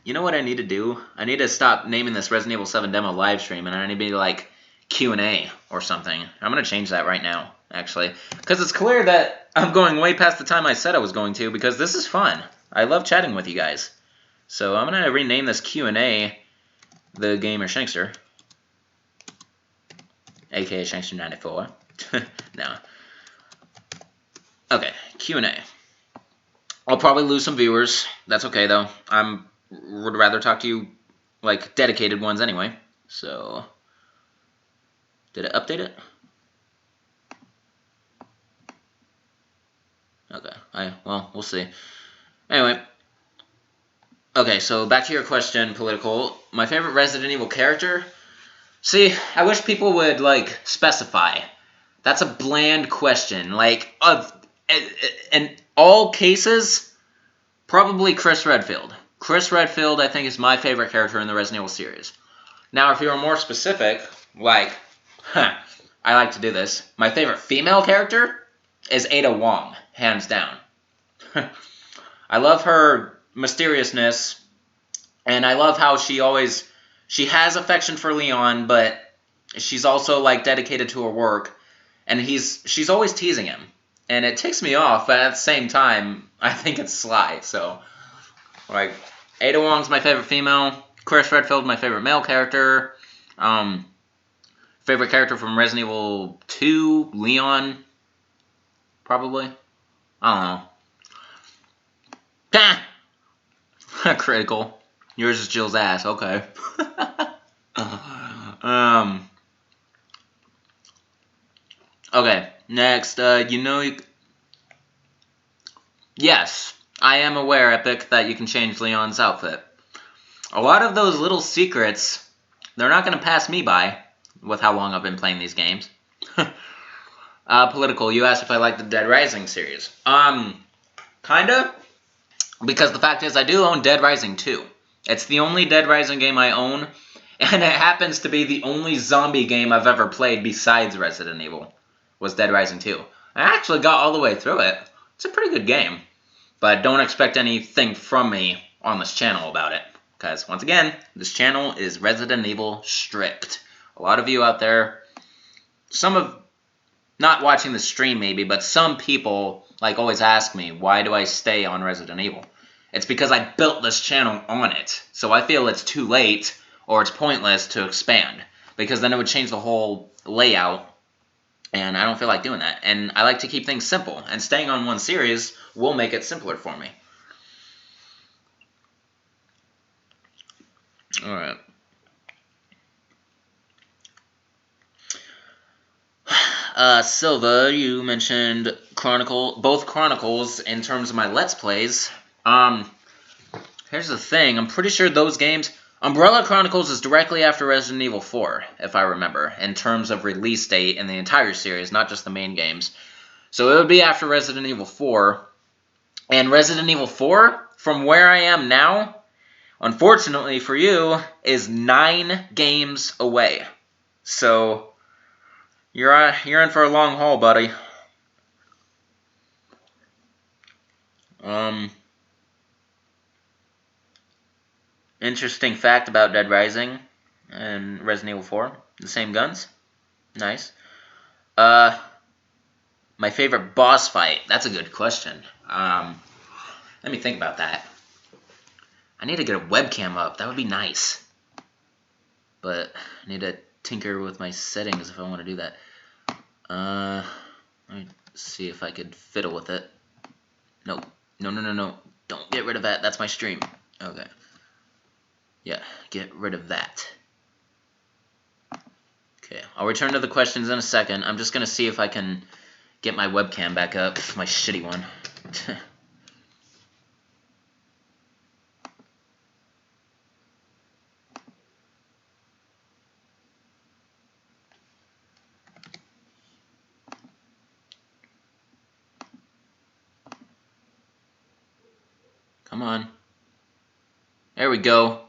you know what I need to do? I need to stop naming this Resident Evil 7 demo live stream, and I need to be like Q&A or something. I'm going to change that right now, actually. Because it's clear that I'm going way past the time I said I was going to, because this is fun. I love chatting with you guys. So I'm going to rename this Q&A The Gamer Shankster. A.K.A. Shankster94. No. Okay, Q&A. I'll probably lose some viewers. That's okay, though. Would rather talk to you, like, dedicated ones anyway. So, did it update it? Okay, well, we'll see. Anyway. Okay, so back to your question, political. My favorite Resident Evil character? See, I wish people would, like, specify. That's a bland question. Like, in all cases, probably Chris Redfield. Chris Redfield, I think, is my favorite character in the Resident Evil series. Now, if you are more specific, like, I like to do this. My favorite female character is Ada Wong, hands down. I love her mysteriousness, and I love how she has affection for Leon, but she's also, like, dedicated to her work, and she's always teasing him. And it ticks me off, but at the same time, I think it's sly, so... Like, Ada Wong's my favorite female. Chris Redfield, my favorite male character. Favorite character from Resident Evil 2, Leon. Probably. I don't know. Critical. Yours is Jill's ass. Okay. Okay. Next, Yes. I am aware, Epic, that you can change Leon's outfit. A lot of those little secrets, they're not going to pass me by with how long I've been playing these games. Political, you asked if I like the Dead Rising series. Kinda. Because the fact is, I do own Dead Rising 2. It's the only Dead Rising game I own, and it happens to be the only zombie game I've ever played besides Resident Evil, was Dead Rising 2. I actually got all the way through it. It's a pretty good game. But don't expect anything from me on this channel about it. Because, once again, this channel is Resident Evil strict. A lot of you out there, some of, not watching the stream maybe, but some people, like, always ask me, why do I stay on Resident Evil? It's because I built this channel on it. So I feel it's too late, or it's pointless to expand. Because then it would change the whole layout. And I don't feel like doing that. And I like to keep things simple. And staying on one series will make it simpler for me. Alright. Silva, you mentioned both Chronicles in terms of my Let's Plays. Here's the thing. I'm pretty sure those games... Umbrella Chronicles is directly after Resident Evil 4, if I remember, in terms of release date in the entire series, not just the main games. So it would be after Resident Evil 4. And Resident Evil 4, from where I am now, unfortunately for you, is 9 games away. So you're in for a long haul, buddy. Interesting fact about Dead Rising and Resident Evil 4. The same guns. Nice. My favorite boss fight. That's a good question. Let me think about that. I need to get a webcam up. That would be nice. But I need to tinker with my settings if I want to do that. Let me see if I could fiddle with it. No. No. Don't get rid of that. That's my stream. Okay. Yeah, get rid of that. Okay, I'll return to the questions in a second. I'm just going to see if I can get my webcam back up. My shitty one. Come on. There we go.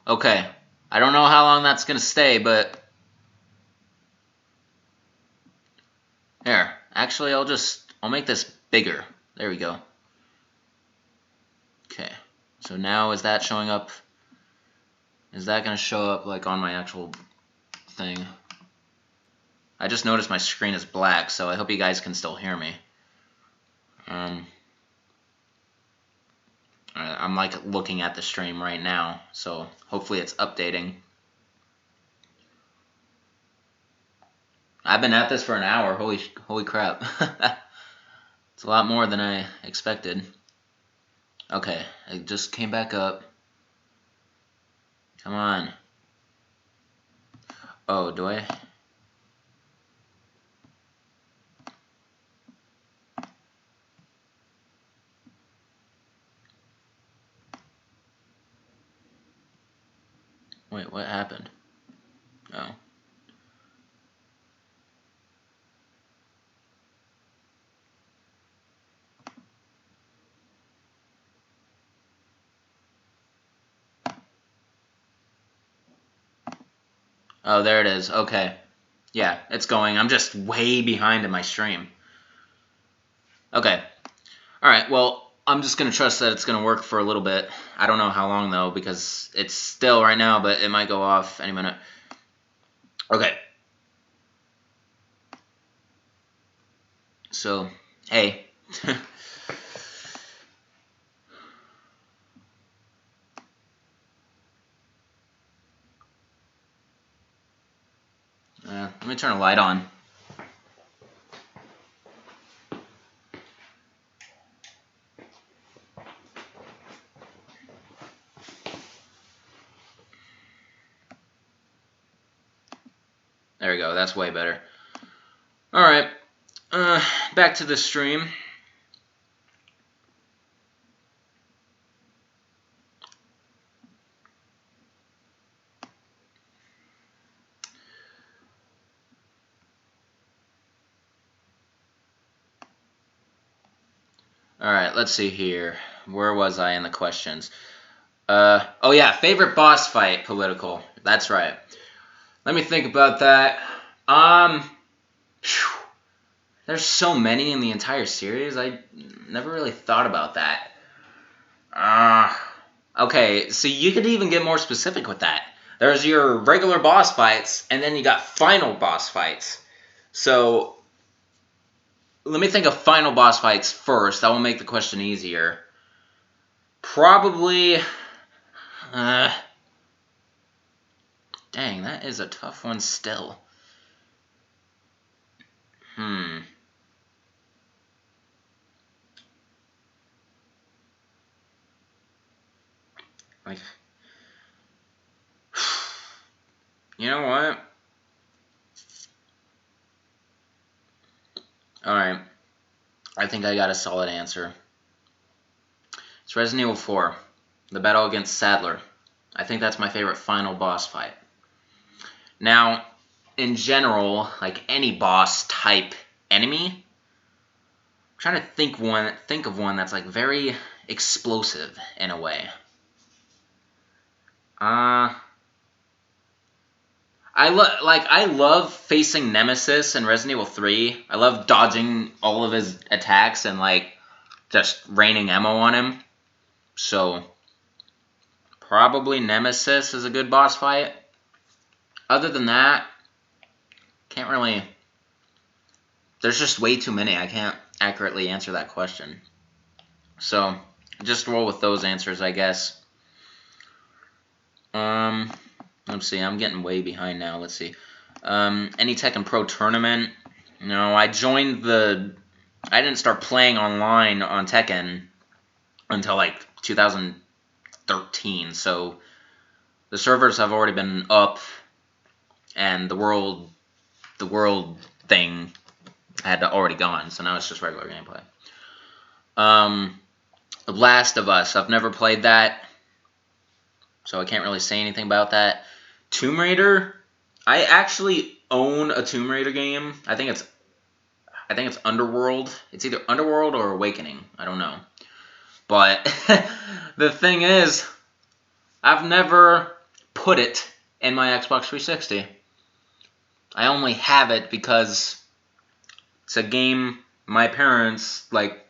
Okay. I don't know how long that's going to stay, but... Here. Actually, I'll make this bigger. There we go. Okay. So now is that showing up? Is that going to show up like on my actual thing? I just noticed my screen is black, so I hope you guys can still hear me. I'm like looking at the stream right now, so hopefully it's updating. I've been at this for an hour. Holy crap. It's a lot more than I expected. Okay, it just came back up. Come on. Oh, do I? Wait, what happened? Oh. Oh, there it is. Okay. Yeah, it's going. I'm just way behind in my stream. Okay. Alright, well, I'm just going to trust that it's going to work for a little bit. I don't know how long, though, because it's still right now, but it might go off any minute. Okay. So, hey. Let me turn a light on. There we go. That's way better. Alright. Back to the stream. Alright, let's see here. Where was I in the questions? Oh yeah, favorite boss fight, political. That's right. Let me think about that. There's so many in the entire series. I never really thought about that. Okay, so you could even get more specific with that. There's your regular boss fights, and then you got final boss fights. So, let me think of final boss fights first. That will make the question easier. Probably... dang, that is a tough one still. Like... You know what? Alright. I think I got a solid answer. It's Resident Evil 4. The battle against Sadler. I think that's my favorite final boss fight. Now, in general, like any boss type enemy, I'm trying to think of one that's like very explosive in a way. I love facing Nemesis in Resident Evil 3. I love dodging all of his attacks and like just raining ammo on him. So probably Nemesis is a good boss fight. Other than that, can't really... There's just way too many. I can't accurately answer that question. So just roll with those answers, I guess. Let's see, I'm getting way behind now. Let's see. Any Tekken Pro tournament? No, I joined the... I didn't start playing online on Tekken until like 2013. So the servers have already been up, and the world thing had already gone. So now it's just regular gameplay. Last of Us. I've never played that, so I can't really say anything about that. Tomb Raider, I actually own a Tomb Raider game. I think it's Underworld. It's either Underworld or Awakening. I don't know. But the thing is, I've never put it in my Xbox 360. I only have it because it's a game my parents, like,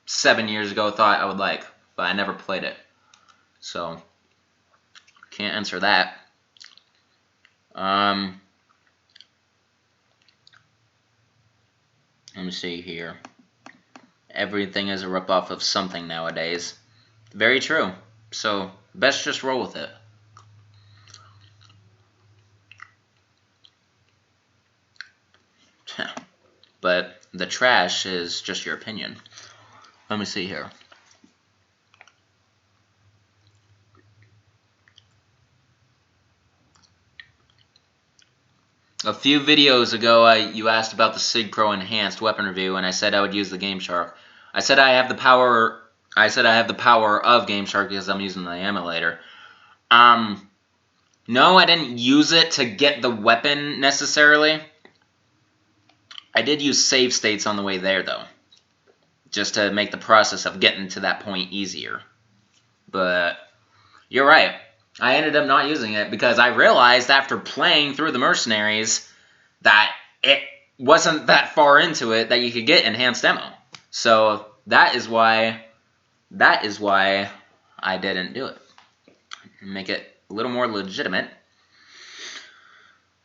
7 years ago thought I would like, but I never played it. So, can't answer that. Let me see here. Everything is a ripoff of something nowadays. Very true. So, best just roll with it. But the trash is just your opinion. Let me see here. A few videos ago, you asked about the SIG Pro Enhanced weapon review, and I said I would use the GameShark. I said I have the power. I said I have the power of GameShark because I'm using the emulator. No, I didn't use it to get the weapon necessarily. I did use save states on the way there, though, just to make the process of getting to that point easier. But you're right. I ended up not using it because I realized after playing through the Mercenaries that it wasn't that far into it that you could get enhanced ammo. So that is why I didn't do it. Make it a little more legitimate.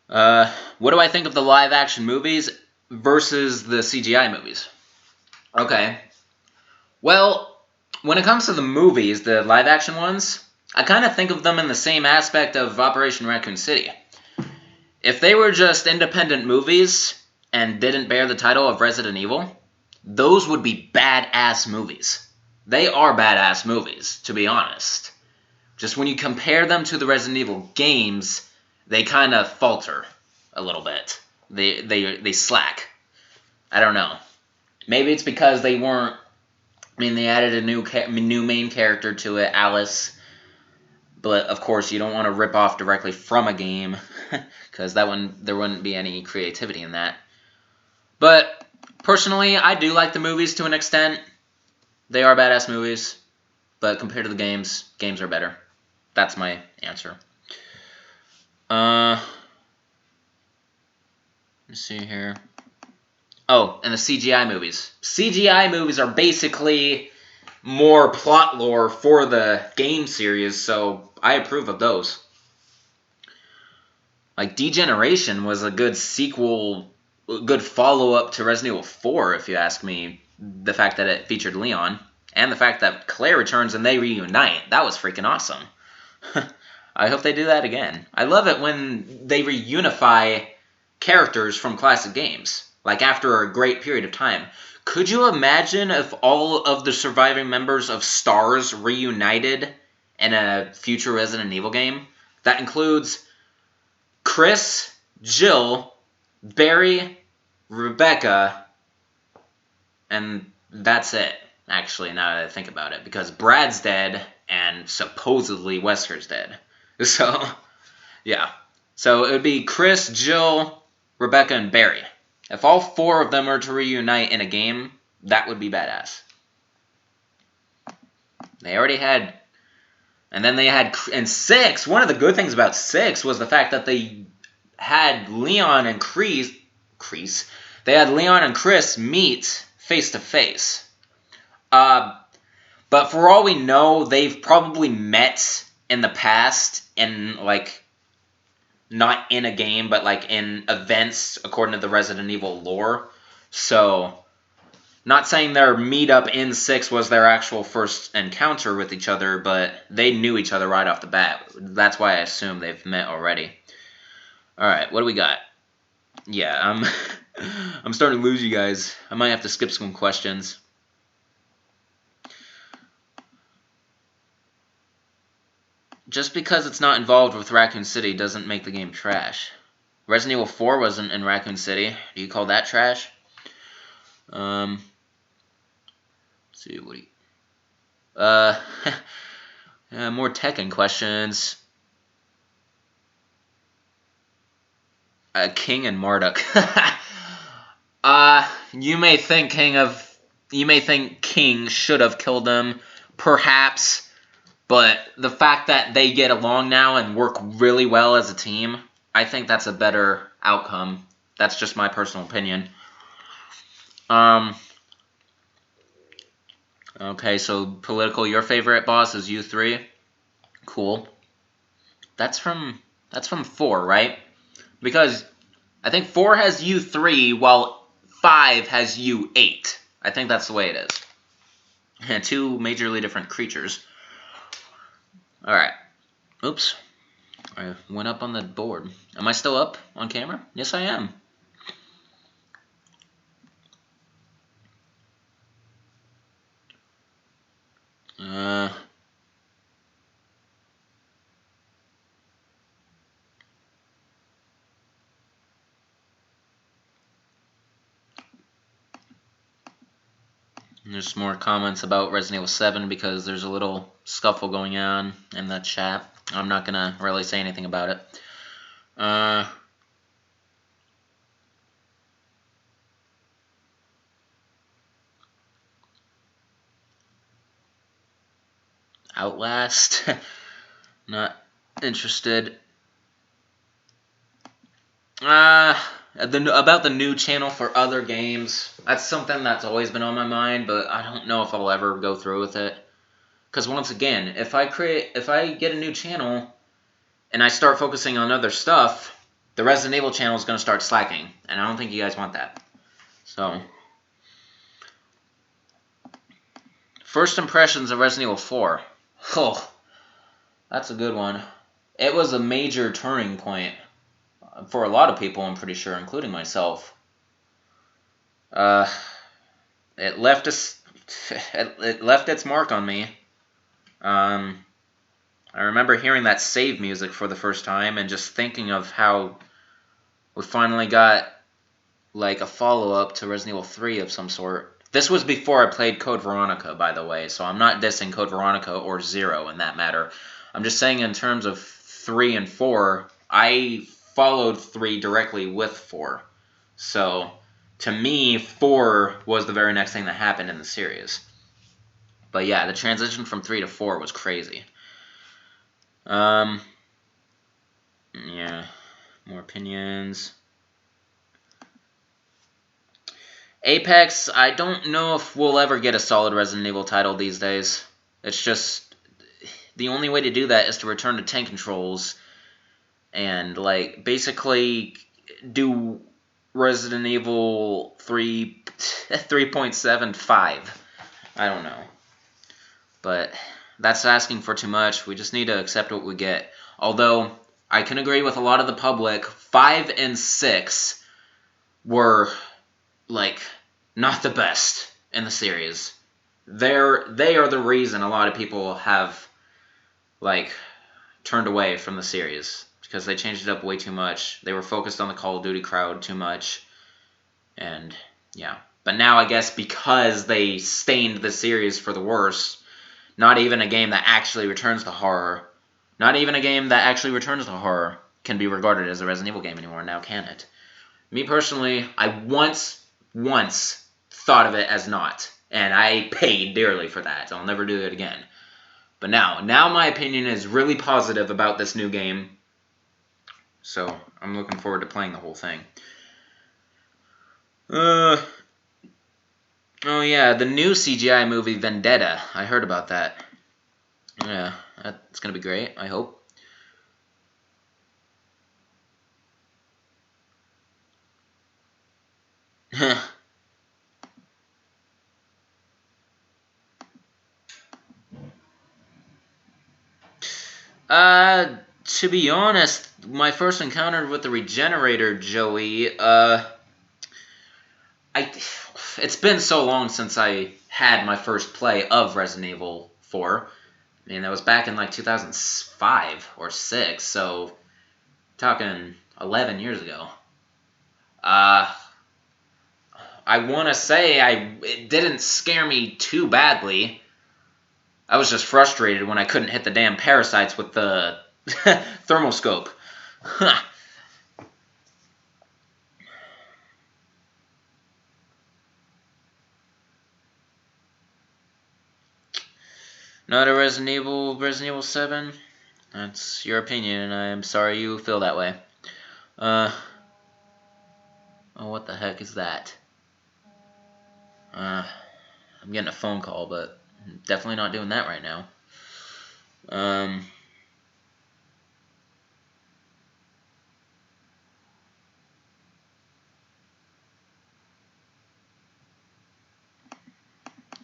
What do I think of the live-action movies versus the CGI movies? Okay. Well, when it comes to the movies, the live-action ones, I kind of think of them in the same aspect of Operation Raccoon City. If they were just independent movies and didn't bear the title of Resident Evil, those would be badass movies. They are badass movies, to be honest. Just when you compare them to the Resident Evil games, they kind of falter a little bit. They slack. I don't know. Maybe it's because they weren't. I mean, they added a new main character to it, Alice. But of course, you don't want to rip off directly from a game, because there wouldn't be any creativity in that. But personally, I do like the movies to an extent. They are badass movies, but compared to the games are better. That's my answer. Let's see here. Oh, and the CGI movies. CGI movies are basically more plot lore for the game series, so I approve of those. Like, Degeneration was a good sequel, a good follow-up to Resident Evil 4, if you ask me. The fact that it featured Leon, and the fact that Claire returns and they reunite. That was freaking awesome. I hope they do that again. I love it when they reunify characters from classic games, like after a great period of time. Could you imagine if all of the surviving members of STARS reunited in a future Resident Evil game? That includes Chris, Jill, Barry, Rebecca, and that's it, actually, now that I think about it, because Brad's dead, and supposedly Wesker's dead. So, yeah. So it would be Chris, Jill, Rebecca, and Barry. If all four of them are to reunite in a game, that would be badass. They already had... And then they had... In 6, one of the good things about 6 was the fact that they had Leon and Chris... They had Leon and Chris meet face-to-face. But for all we know, they've probably met in the past in, like, not in a game, but, like, in events according to the Resident Evil lore. So, not saying their meetup in 6 was their actual first encounter with each other, but they knew each other right off the bat. That's why I assume they've met already. Alright, what do we got? Yeah, I'm starting to lose you guys. I might have to skip some questions. Just because it's not involved with Raccoon City doesn't make the game trash. Resident Evil 4 wasn't in Raccoon City. Do you call that trash? Let's see, what do you... more Tekken questions. King and Marduk. You may think King should have killed him, perhaps, But the fact that they get along now and work really well as a team, I think that's a better outcome. That's just my personal opinion. Okay, so political, your favorite boss is U3. Cool. That's from 4, right? Because I think 4 has U3 while 5 has U8. I think that's the way it is. And 2 majorly different creatures. Alright. Oops. I went up on the board. Am I still up on camera? Yes, I am. There's more comments about Resident Evil 7 because there's a little scuffle going on in the chat. I'm not going to really say anything about it. Outlast. Not interested. About the new channel for other games, that's something that's always been on my mind, but I don't know if I'll ever go through with it. Because once again, if I get a new channel and I start focusing on other stuff, the Resident Evil channel is going to start slacking, and I don't think you guys want that. So, first impressions of Resident Evil 4. Oh, that's a good one. It was a major turning point for a lot of people, I'm pretty sure, including myself. It left its mark on me. I remember hearing that save music for the first time and just thinking of how we finally got like a follow-up to Resident Evil 3 of some sort. This was before I played Code Veronica, by the way, so I'm not dissing Code Veronica or Zero in that matter. I'm just saying in terms of 3 and 4, I followed 3 directly with 4. So, to me, 4 was the very next thing that happened in the series. But yeah, the transition from 3 to 4 was crazy. Yeah, more opinions. Apex, I don't know if we'll ever get a solid Resident Evil title these days. It's just, the only way to do that is to return to tank controls and, like, basically do Resident Evil 3.75. I don't know. But that's asking for too much. We just need to accept what we get. Although, I can agree with a lot of the public, 5 and 6 were, like, not the best in the series. They are the reason a lot of people have, like, turned away from the series. Because they changed it up way too much. They were focused on the Call of Duty crowd too much. And, yeah. But now, I guess, because they stained the series for the worse, not even a game that actually returns to horror, can be regarded as a Resident Evil game anymore, now can it? Me personally, I once thought of it as not, and I paid dearly for that. I'll never do it again. But now my opinion is really positive about this new game, so I'm looking forward to playing the whole thing. Oh yeah, the new CGI movie Vendetta. I heard about that. Yeah, that's gonna be great, I hope. To be honest, my first encounter with the Regenerator, Joey, it's been so long since I had my first play of Resident Evil 4. I mean, that was back in like 2005 or 6, so talking 11 years ago. I want to say it didn't scare me too badly. I was just frustrated when I couldn't hit the damn parasites with the thermoscope. Not a Resident Evil 7? That's your opinion, and I am sorry you feel that way. Oh, what the heck is that? I'm getting a phone call, but I'm definitely not doing that right now.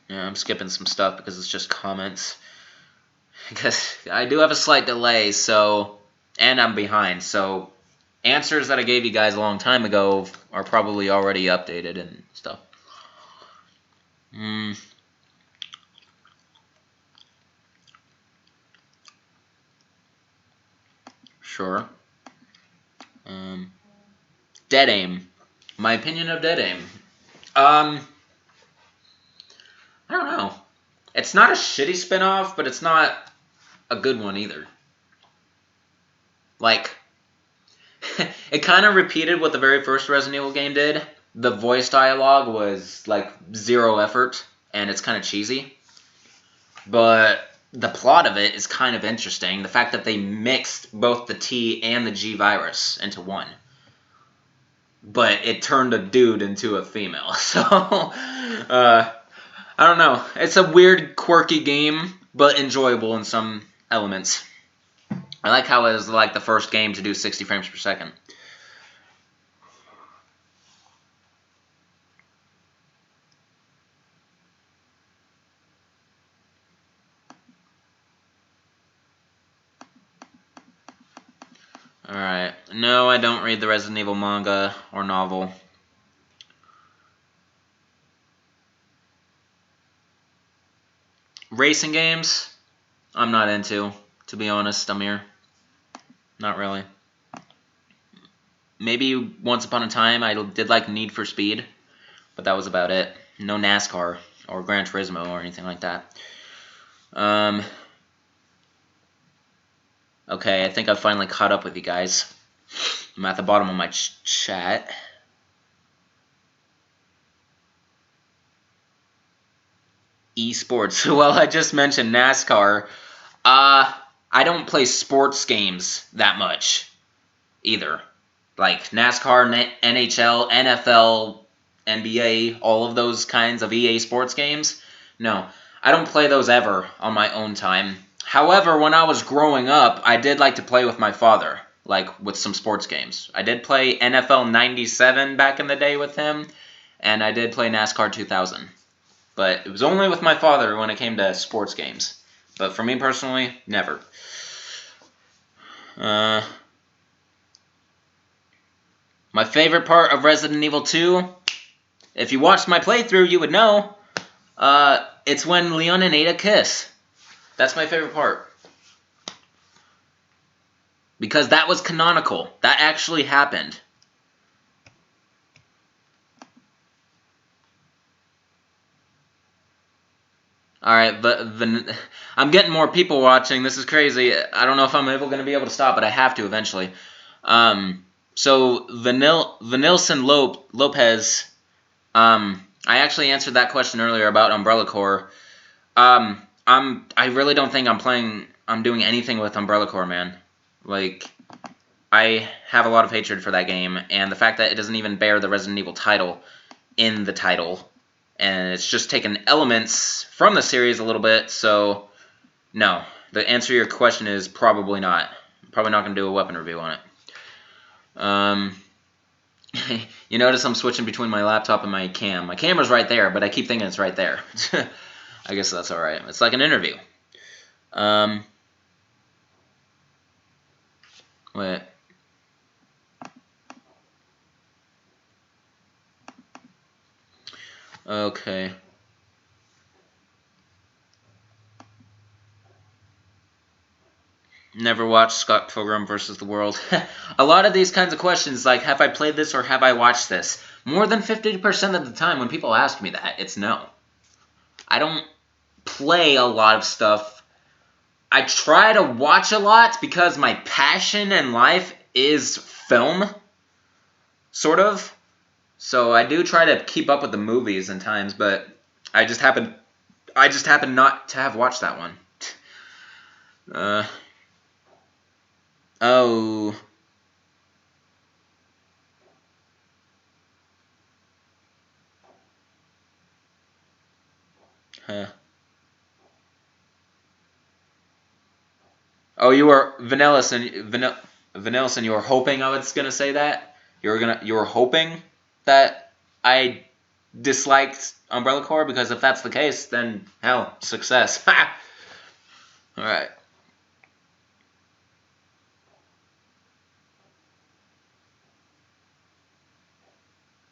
Yeah, I'm skipping some stuff because it's just comments. Because I do have a slight delay, so, and I'm behind, so answers that I gave you guys a long time ago are probably already updated and stuff. Sure. Dead Aim. My opinion of Dead Aim. I don't know. It's not a shitty spinoff, but it's not a good one either. Like, it kind of repeated what the very first Resident Evil game did. The voice dialogue was, like, zero effort, and it's kind of cheesy. But the plot of it is kind of interesting. The fact that they mixed both the T and the G virus into one. But it turned a dude into a female. So, I don't know. It's a weird, quirky game, but enjoyable in some elements. I like how it was like the first game to do 60 frames per second. Alright. No, I don't read the Resident Evil manga or novel. Racing games, I'm not into, to be honest, Amir. Not really. Maybe once upon a time I did like Need for Speed, but that was about it. No NASCAR or Gran Turismo or anything like that. Okay, I think I've finally caught up with you guys. I'm at the bottom of my chat. Esports. Well, I just mentioned NASCAR. I don't play sports games that much either. Like NASCAR, NHL, NFL, NBA, all of those kinds of EA sports games. No, I don't play those ever on my own time. However, when I was growing up, I did like to play with my father, like with some sports games. I did play NFL 97 back in the day with him, and I did play NASCAR 2000. But it was only with my father when it came to sports games. But for me personally, never. My favorite part of Resident Evil 2, if you watched my playthrough, you would know. It's when Leon and Ada kiss. That's my favorite part. Because that was canonical. That actually happened. Alright, but I'm getting more people watching. This is crazy. I don't know if I'm going to be able to stop, but I have to eventually. So, Vanilson Lopez, I actually answered that question earlier about Umbrella Corps. I really don't think I'm doing anything with Umbrella Corps, man. Like, I have a lot of hatred for that game, and the fact that it doesn't even bear the Resident Evil title in the title, and it's just taken elements from the series a little bit, so no. The answer to your question is probably not. I'm probably not going to do a weapon review on it. You notice I'm switching between my laptop and my cam. My camera's right there, but I keep thinking it's right there. I guess that's alright. It's like an interview. Wait. Okay. Never watched Scott Pilgrim vs. the World. A lot of these kinds of questions, like, have I played this or have I watched this? More than 50% of the time when people ask me that, it's no. I don't play a lot of stuff. I try to watch a lot because my passion in life is film, sort of. So I do try to keep up with the movies in times, but I just happen not to have watched that one. Oh. Huh. Oh, you were Vanillison, you were hoping I was gonna say that? You were hoping that I disliked Umbrella Corps, because if that's the case, then hell, success. Alright.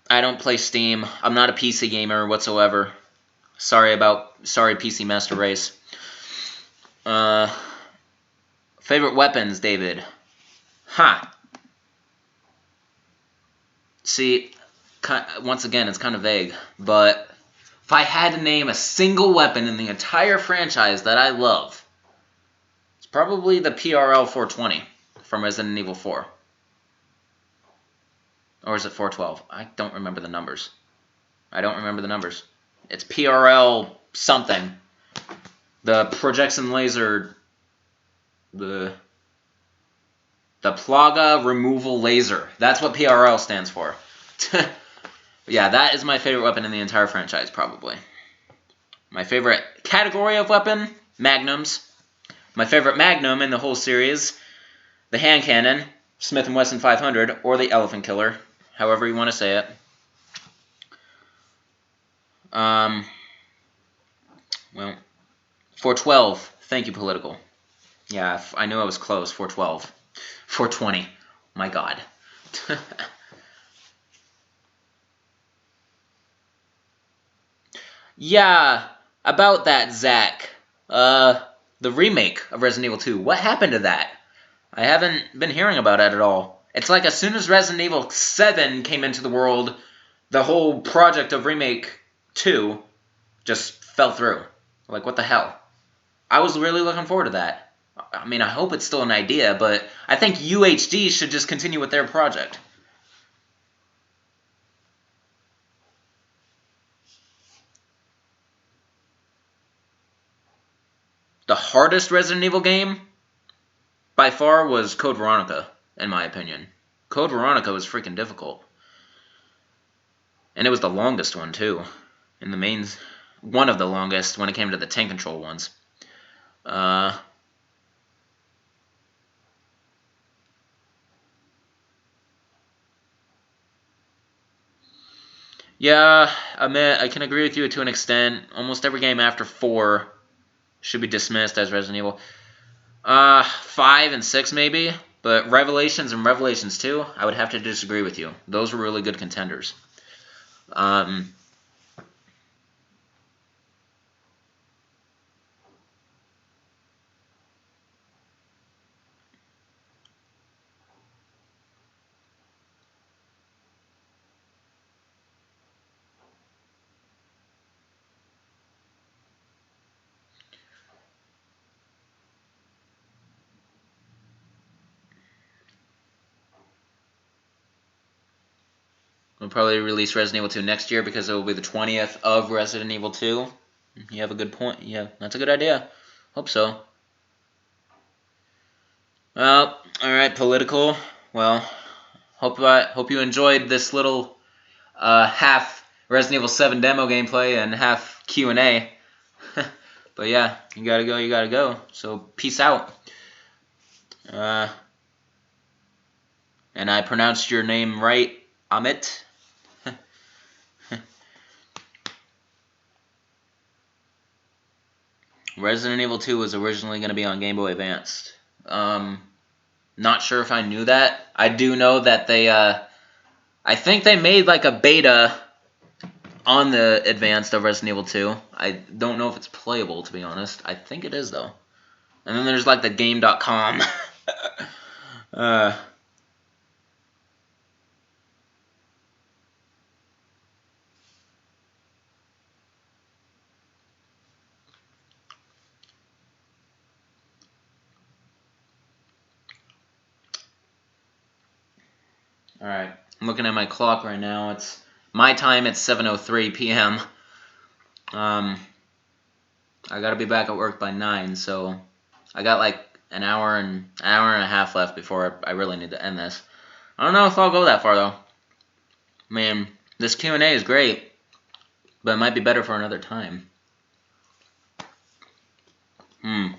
I don't play Steam. I'm not a PC gamer whatsoever. Sorry PC Master Race. Favorite weapons, David? See, once again, it's kind of vague, but if I had to name a single weapon in the entire franchise that I love, it's probably the PRL 420 from Resident Evil 4. Or is it 412? I don't remember the numbers. It's PRL something. The projection laser... The Plaga Removal Laser. That's what PRL stands for. Yeah, that is my favorite weapon in the entire franchise, probably. My favorite category of weapon? Magnums. My favorite magnum in the whole series? The hand cannon, Smith & Wesson 500, or the elephant killer. However you want to say it. Well, 412. Thank you, Political. Yeah, I knew I was close. 412. 420. My God. Yeah, about that, Zach. The remake of Resident Evil 2. What happened to that? I haven't been hearing about it at all. It's like as soon as Resident Evil 7 came into the world, the whole project of Remake 2 just fell through. Like, what the hell? I was really looking forward to that. I mean, I hope it's still an idea, but I think UHD should just continue with their project. The hardest Resident Evil game, by far, was Code Veronica, in my opinion. Code Veronica was freaking difficult. And it was the longest one, too. In the mains, one of the longest when it came to the tank control ones. Yeah, I can agree with you to an extent. Almost every game after 4 should be dismissed as Resident Evil. 5 and 6 maybe, but Revelations and Revelations 2, I would have to disagree with you. Those were really good contenders. We'll probably release Resident Evil 2 next year because it will be the 20th of Resident Evil 2. You have a good point. Yeah, that's a good idea. Hope so. Well, alright, Political. Well, hope you enjoyed this little half Resident Evil 7 demo gameplay and half Q&A. But yeah, you gotta go. So, peace out. And I pronounced your name right, Amit. Resident Evil 2 was originally going to be on Game Boy Advance. Not sure if I knew that. I do know that they, I think they made like a beta on the Advanced of Resident Evil 2. I don't know if it's playable, to be honest. I think it is, though. And then there's like the Game.com. Alright, I'm looking at my clock right now. It's my time, it's 7:03 p.m. I gotta be back at work by 9, so I got like an hour and a half left before I really need to end this. I don't know if I'll go that far though. Man, this Q&A is great, but it might be better for another time. And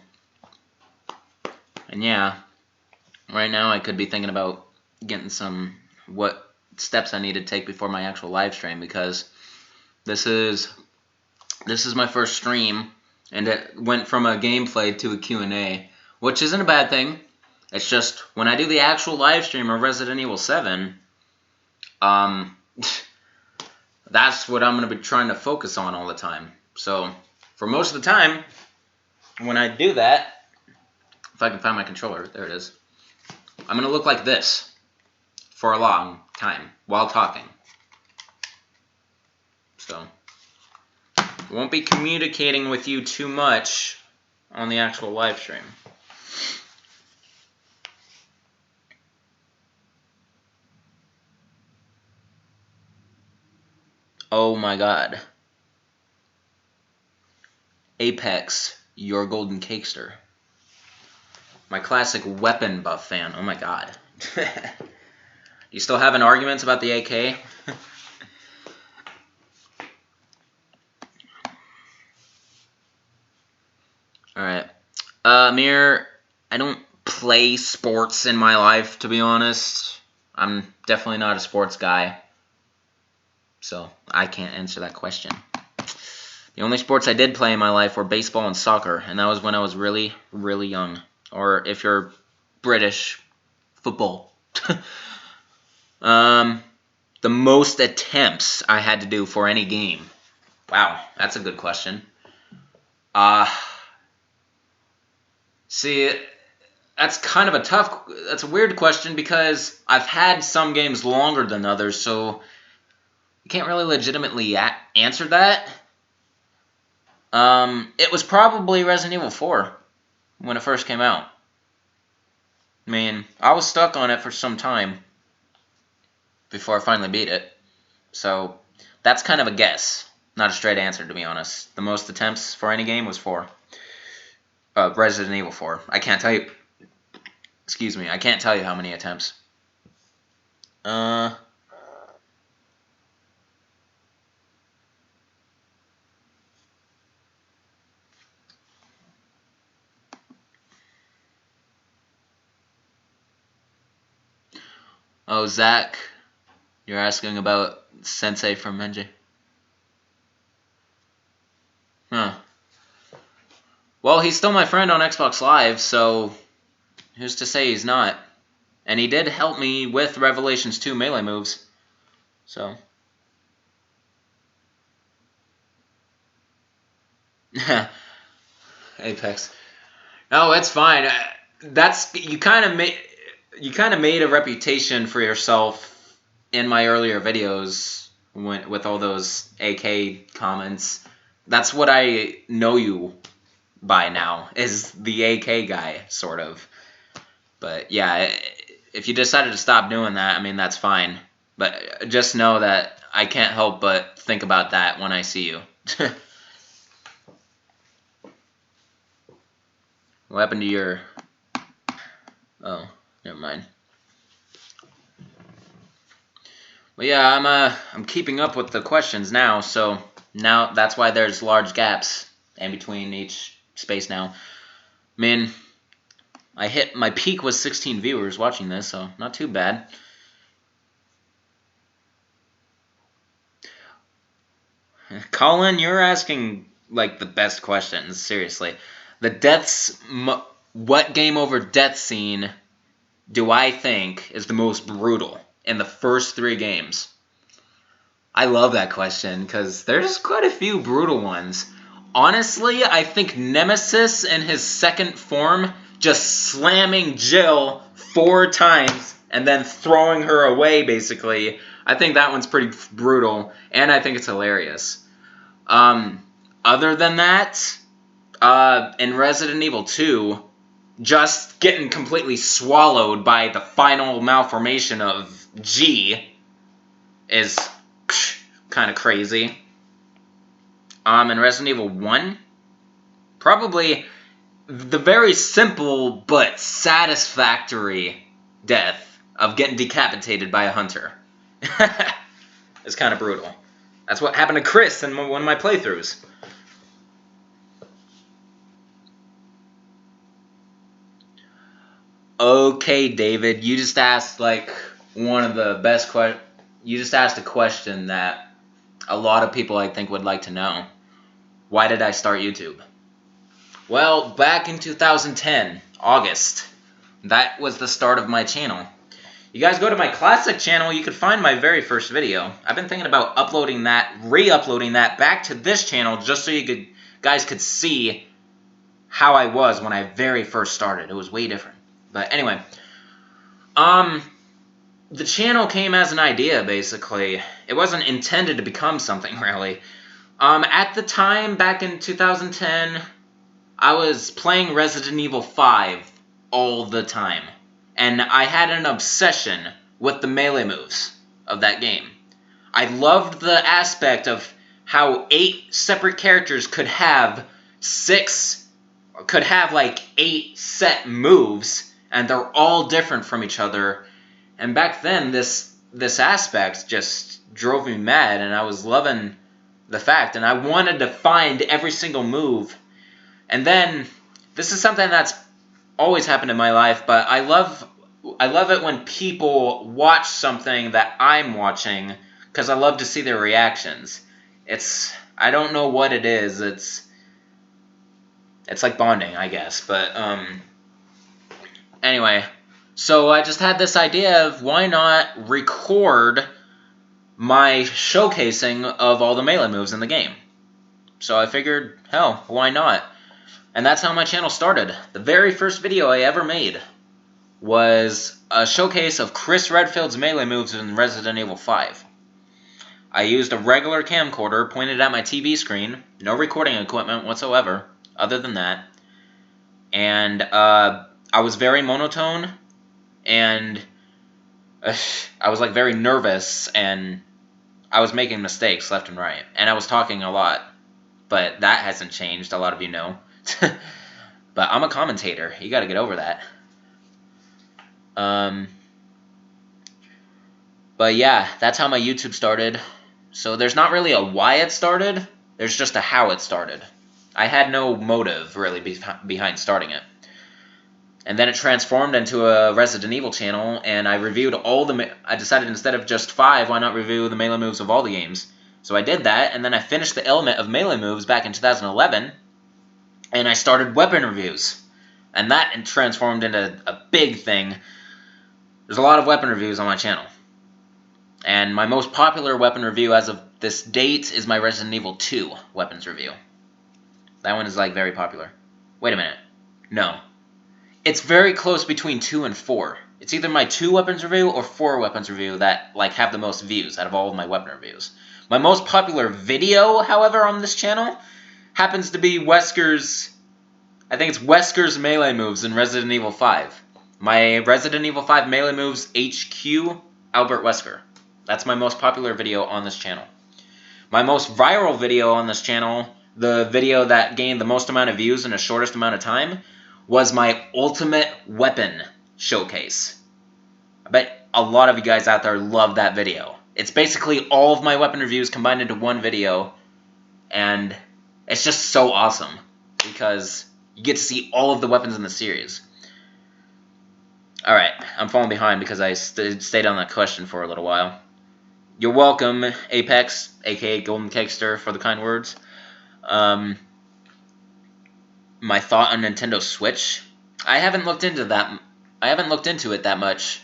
yeah, right now I could be thinking about getting what steps I need to take before my actual live stream, because this is my first stream, and it went from a gameplay to a Q&A, which isn't a bad thing. It's just when I do the actual live stream of Resident Evil 7, that's what I'm going to be trying to focus on all the time. So for most of the time, when I do that, if I can find my controller, there it is, I'm going to look like this for a long time while talking. So won't be communicating with you too much on the actual live stream. Oh my god. Apex, your golden cakester. My classic weapon buff fan. Oh my god. You still having arguments about the AK? Alright. Amir, I don't play sports in my life, to be honest. I'm definitely not a sports guy. So, I can't answer that question. The only sports I did play in my life were baseball and soccer, and that was when I was really, really young. Or if you're British, football. The most attempts I had to do for any game. Wow, that's a good question. See, that's kind of that's a weird question, because I've had some games longer than others, so I can't really legitimately answer that. It was probably Resident Evil 4 when it first came out. I mean, I was stuck on it for some time before I finally beat it. So, that's kind of a guess. Not a straight answer, to be honest. The most attempts for any game was 4. Resident Evil 4. I can't tell you... Excuse me. I can't tell you how many attempts. Oh, Zach, you're asking about Sensei from Menji. Huh. Well, he's still my friend on Xbox Live, so who's to say he's not? And he did help me with Revelations 2 melee moves. So. Apex. No, it's fine. You kind of made a reputation for yourself in my earlier videos with all those AK comments. That's what I know you by now, is the AK guy, sort of. But yeah, if you decided to stop doing that, I mean, that's fine. But just know that I can't help but think about that when I see you. What happened to your... Oh, never mind. Well, yeah, I'm keeping up with the questions now, so now that's why there's large gaps in between each space now. I mean, my peak was 16 viewers watching this, so not too bad. Colin, you're asking like the best questions, seriously. The deaths, what game over death scene do I think is the most brutal in the first 3 games? I love that question, because there's quite a few brutal ones. Honestly, I think Nemesis in his second form, just slamming Jill 4 times and then throwing her away, basically. I think that one's pretty brutal, and I think it's hilarious. Other than that, in Resident Evil 2, just getting completely swallowed by the final malformation of G is kind of crazy. In Resident Evil 1, probably the very simple but satisfactory death of getting decapitated by a hunter. It's kind of brutal. That's what happened to Chris in one of my playthroughs. Okay, David, you just asked like one of the best questions. You just asked a question that a lot of people I think would like to know. Why did I start YouTube? Well, back in 2010, August, that was the start of my channel. You guys go to my classic channel, you could find my very first video. I've been thinking about uploading that, re-uploading that back to this channel just so you guys could see how I was when I very first started. It was way different. But anyway, the channel came as an idea, basically. It wasn't intended to become something, really. At the time, back in 2010, I was playing Resident Evil 5 all the time. And I had an obsession with the melee moves of that game. I loved the aspect of how 8 separate characters could have like 8 set moves, and they're all different from each other. And back then, this aspect just drove me mad, and I was loving the fact, and I wanted to find every single move. And then, this is something that's always happened in my life, but I love it when people watch something that I'm watching, because I love to see their reactions. I don't know what it is, it's like bonding, I guess, but, anyway, so I just had this idea of why not record my showcasing of all the melee moves in the game. So I figured, hell, why not? And that's how my channel started. The very first video I ever made was a showcase of Chris Redfield's melee moves in Resident Evil 5. I used a regular camcorder pointed at my TV screen, no recording equipment whatsoever, other than that. And I was very monotone, and I was like very nervous, and I was making mistakes left and right. And I was talking a lot, but that hasn't changed, a lot of you know. But I'm a commentator. You gotta get over that. But yeah, that's how my YouTube started. So there's not really a why it started. There's just a how it started. I had no motive, really, behind starting it. And then it transformed into a Resident Evil channel, and I reviewed I decided instead of just 5, why not review the melee moves of all the games? So I did that, and then I finished the element of melee moves back in 2011, and I started weapon reviews. And that transformed into a big thing. There's a lot of weapon reviews on my channel. And my most popular weapon review as of this date is my Resident Evil 2 weapons review. That one is like very popular. Wait a minute. No. It's very close between 2 and 4. It's either my 2 weapons review or 4 weapons review that like have the most views out of all of my weapon reviews. My most popular video, however, on this channel happens to be Wesker's, I think it's Wesker's melee moves in Resident Evil 5. My Resident Evil 5 melee moves HQ Albert Wesker. That's my most popular video on this channel. My most viral video on this channel, the video that gained the most amount of views in the shortest amount of time, was my ultimate weapon showcase. I bet a lot of you guys out there love that video. It's basically all of my weapon reviews combined into one video, and it's just so awesome because you get to see all of the weapons in the series. Alright, I'm falling behind because I stayed on that question for a little while. You're welcome, Apex, aka Golden Kegster, for the kind words. My thought on Nintendo Switch? I haven't looked into it that much.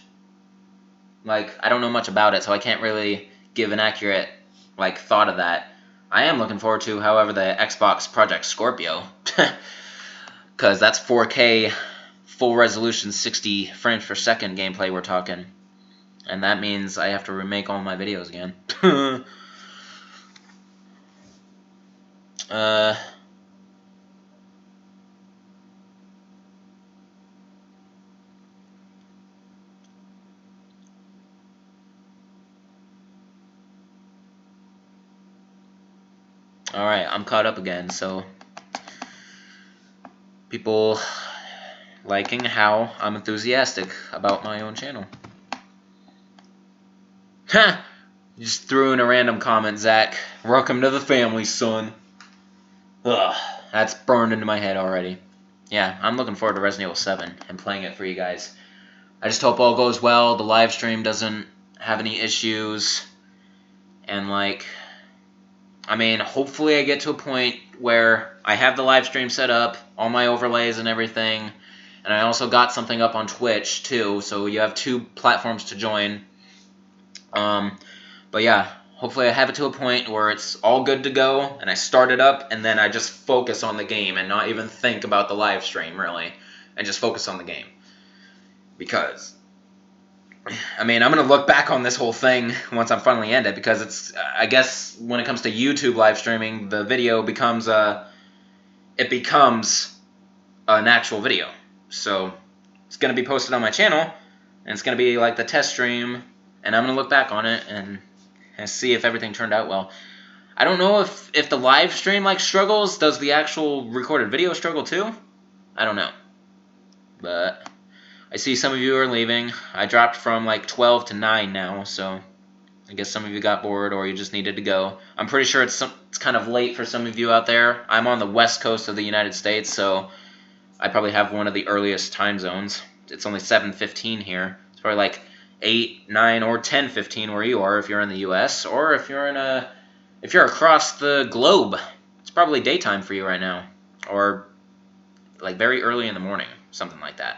Like, I don't know much about it, so I can't really give an accurate, like, thought of that. I am looking forward to, however, the Xbox Project Scorpio. Because that's 4K, full resolution, 60 frames per second gameplay we're talking. And that means I have to remake all my videos again. Alright, I'm caught up again, so people liking how I'm enthusiastic about my own channel. Ha! You just threw in a random comment, Zach. Welcome to the family, son. Ugh, that's burned into my head already. Yeah, I'm looking forward to Resident Evil 7 and playing it for you guys. I just hope all goes well, the live stream doesn't have any issues, and like, I mean, hopefully I get to a point where I have the live stream set up, all my overlays and everything, and I also got something up on Twitch too, so you have 2 platforms to join. But yeah, hopefully I have it to a point where it's all good to go, and I start it up, and then I just focus on the game and not even think about the live stream, really, and just focus on the game. Because, I mean, I'm going to look back on this whole thing once I'm finally end it, because it's, I guess, when it comes to YouTube live streaming, the video becomes an actual video. So, it's going to be posted on my channel, and it's going to be like the test stream, and I'm going to look back on it and see if everything turned out well. I don't know if the live stream, like, struggles. Does the actual recorded video struggle, too? I don't know. But I see some of you are leaving. I dropped from, like, 12 to 9 now, so I guess some of you got bored or you just needed to go. I'm pretty sure it's kind of late for some of you out there. I'm on the west coast of the United States, so I probably have one of the earliest time zones. It's only 7:15 here. It's probably like 8, 9, or 10:15 where you are if you're in the U.S. or if you're across the globe. It's probably daytime for you right now, or like very early in the morning, something like that.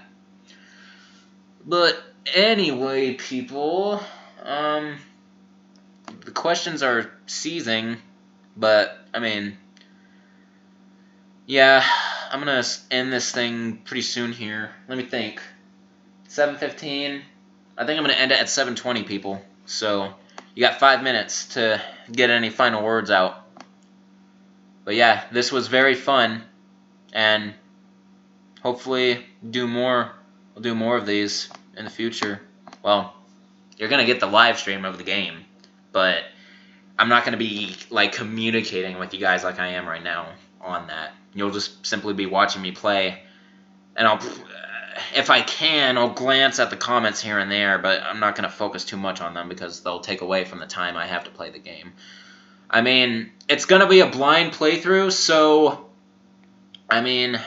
But anyway, people, the questions are seizing, but I mean, yeah, I'm gonna end this thing pretty soon here. Let me think. 7:15. I think I'm going to end it at 7:20, people. So, you got 5 minutes to get any final words out. But yeah, this was very fun. And hopefully we'll do more of these in the future. Well, you're going to get the live stream of the game. But I'm not going to be like communicating with you guys like I am right now on that. You'll just simply be watching me play. And if I can, I'll glance at the comments here and there, but I'm not going to focus too much on them because they'll take away from the time I have to play the game. I mean, it's going to be a blind playthrough, so, I mean,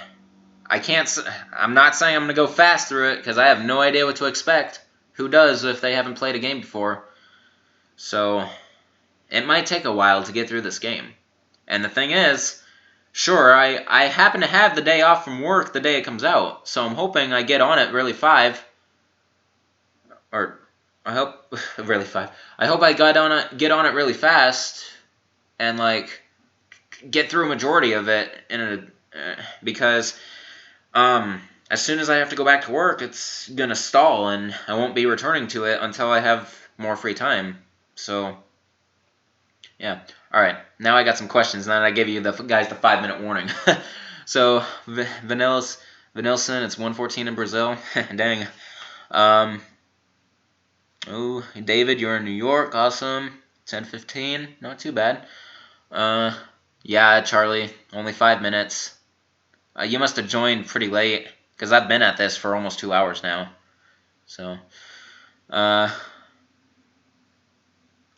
I'm not saying I'm going to go fast through it because I have no idea what to expect. Who does if they haven't played a game before? So, it might take a while to get through this game. And the thing is, sure, I happen to have the day off from work the day it comes out, so I'm hoping I get on it really fast. Or, I hope really fast. I hope I get on it really fast, and like get through a majority of it because as soon as I have to go back to work, it's gonna stall, and I won't be returning to it until I have more free time. So, yeah. Alright, now I got some questions, and then I gave you the 5-minute warning. So, Vanilson, it's 1:14 in Brazil. Dang. Oh, David, you're in New York. Awesome. 10:15. Not too bad. Yeah, Charlie, only 5 minutes. You must have joined pretty late, because I've been at this for almost 2 hours now. So,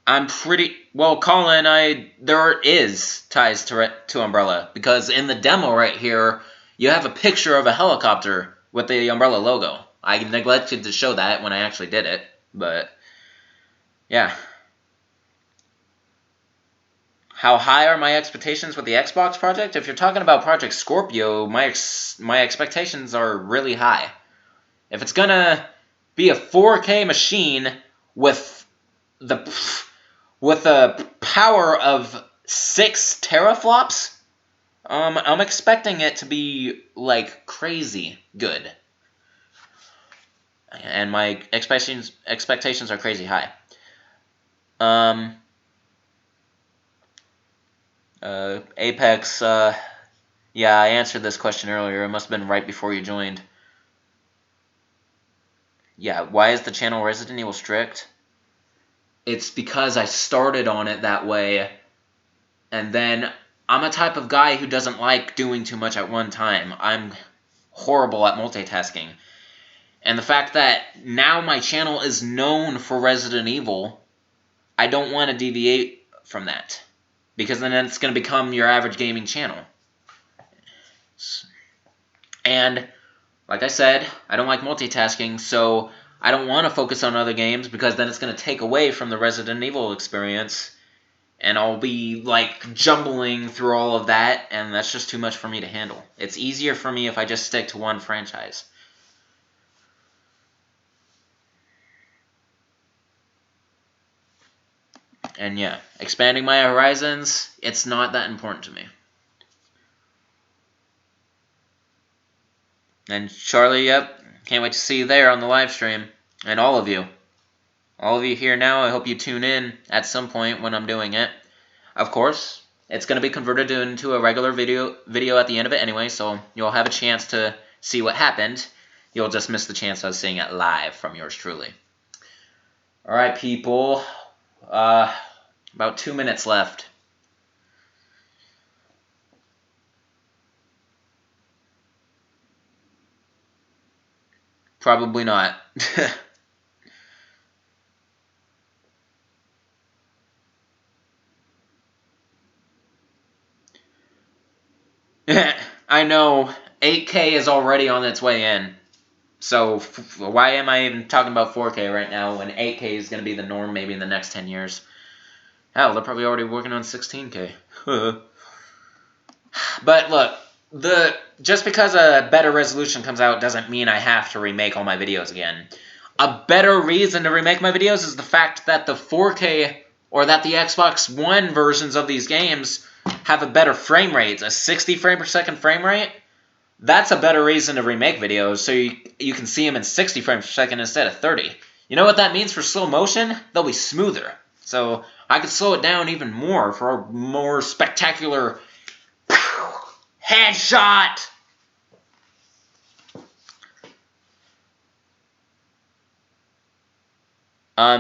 I'm pretty well, Colin. There is ties to Umbrella because in the demo right here, you have a picture of a helicopter with the Umbrella logo. I neglected to show that when I actually did it, but yeah. How high are my expectations with the Xbox project? If you're talking about Project Scorpio, my expectations are really high. If it's gonna be a 4K machine with a power of 6 teraflops, I'm expecting it to be like crazy good, and my expectations are crazy high. Apex, yeah, I answered this question earlier. It must have been right before you joined. Yeah, why is the channel Resident Evil strict? It's because I started on it that way, and then I'm a type of guy who doesn't like doing too much at one time. I'm horrible at multitasking. And the fact that now my channel is known for Resident Evil, I don't want to deviate from that. Because then it's going to become your average gaming channel. And, like I said, I don't like multitasking, so I don't want to focus on other games because then it's going to take away from the Resident Evil experience. And I'll be, like, jumbling through all of that, and that's just too much for me to handle. It's easier for me if I just stick to one franchise. And yeah, expanding my horizons, it's not that important to me. And Charlie, yep, can't wait to see you there on the live stream. And all of you. All of you here now, I hope you tune in at some point when I'm doing it. Of course, it's going to be converted into a regular video at the end of it anyway, so you'll have a chance to see what happened. You'll just miss the chance of seeing it live from yours truly. Alright, people. About 2 minutes left. Probably not. I know, 8K is already on its way in. So, why am I even talking about 4K right now when 8K is going to be the norm maybe in the next 10 years? Hell, they're probably already working on 16K. But look, just because a better resolution comes out doesn't mean I have to remake all my videos again. A better reason to remake my videos is the fact that the 4K or that the Xbox One versions of these games have a better frame rate, a 60 frame per second frame rate. That's a better reason to remake videos, so you can see them in 60 frames per second instead of 30. You know what that means for slow motion? They'll be smoother. So I could slow it down even more for a more spectacular headshot.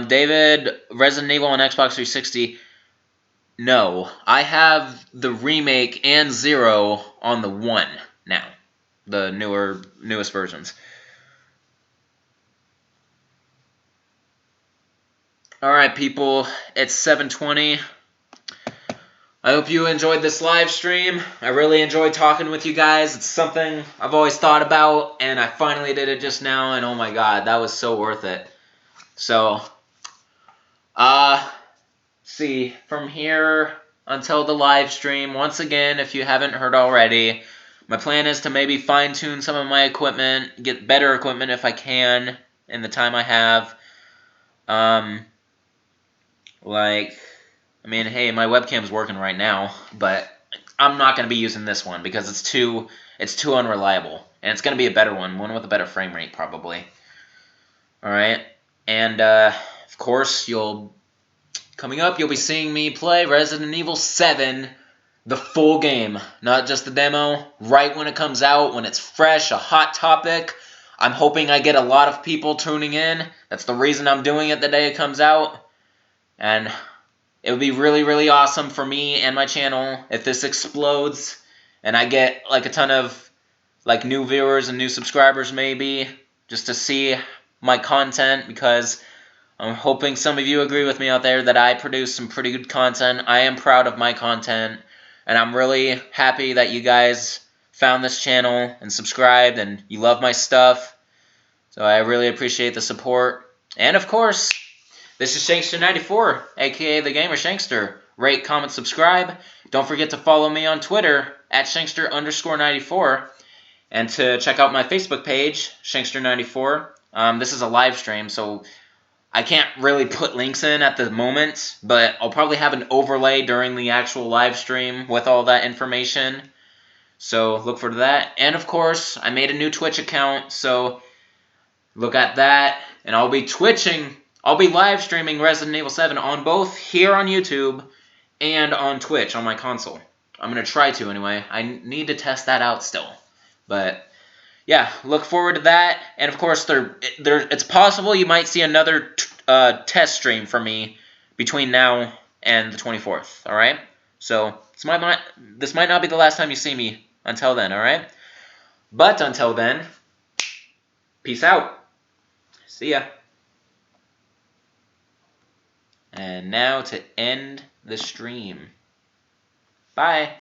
David, Resident Evil on Xbox 360. No, I have the remake and Zero on the One now. The newest versions. Alright, people, it's 7:20. I hope you enjoyed this live stream. I really enjoyed talking with you guys. It's something I've always thought about, and I finally did it just now, and oh my god, that was so worth it. So, see, from here until the live stream, once again, if you haven't heard already, my plan is to maybe fine-tune some of my equipment, get better equipment if I can in the time I have. I mean, hey, my webcam's working right now, but I'm not going to be using this one because it's too unreliable. And it's going to be a better one with a better frame rate, probably. Alright, and, of course, coming up, you'll be seeing me play Resident Evil 7, the full game, not just the demo, right when it comes out, when it's fresh, a hot topic. I'm hoping I get a lot of people tuning in. That's the reason I'm doing it the day it comes out. And it would be really, really awesome for me and my channel if this explodes and I get like a ton of like new viewers and new subscribers maybe just to see my content, because I'm hoping some of you agree with me out there that I produce some pretty good content. I am proud of my content, and I'm really happy that you guys found this channel and subscribed and you love my stuff. So I really appreciate the support. And of course, this is Shankster94, aka TheGamerShankster. Rate, comment, subscribe. Don't forget to follow me on Twitter at Shankster_94. And to check out my Facebook page, Shankster94. This is a live stream, so I can't really put links in at the moment, but I'll probably have an overlay during the actual live stream with all that information. So look for that. And of course, I made a new Twitch account, so look at that. And I'll be live streaming Resident Evil 7 on both here on YouTube and on Twitch on my console. I'm going to try to anyway. I need to test that out still. But yeah, look forward to that. And of course, it's possible you might see another test stream from me between now and the 24th. Alright? So this might not be the last time you see me until then, alright? But until then, peace out. See ya. And now to end the stream. Bye.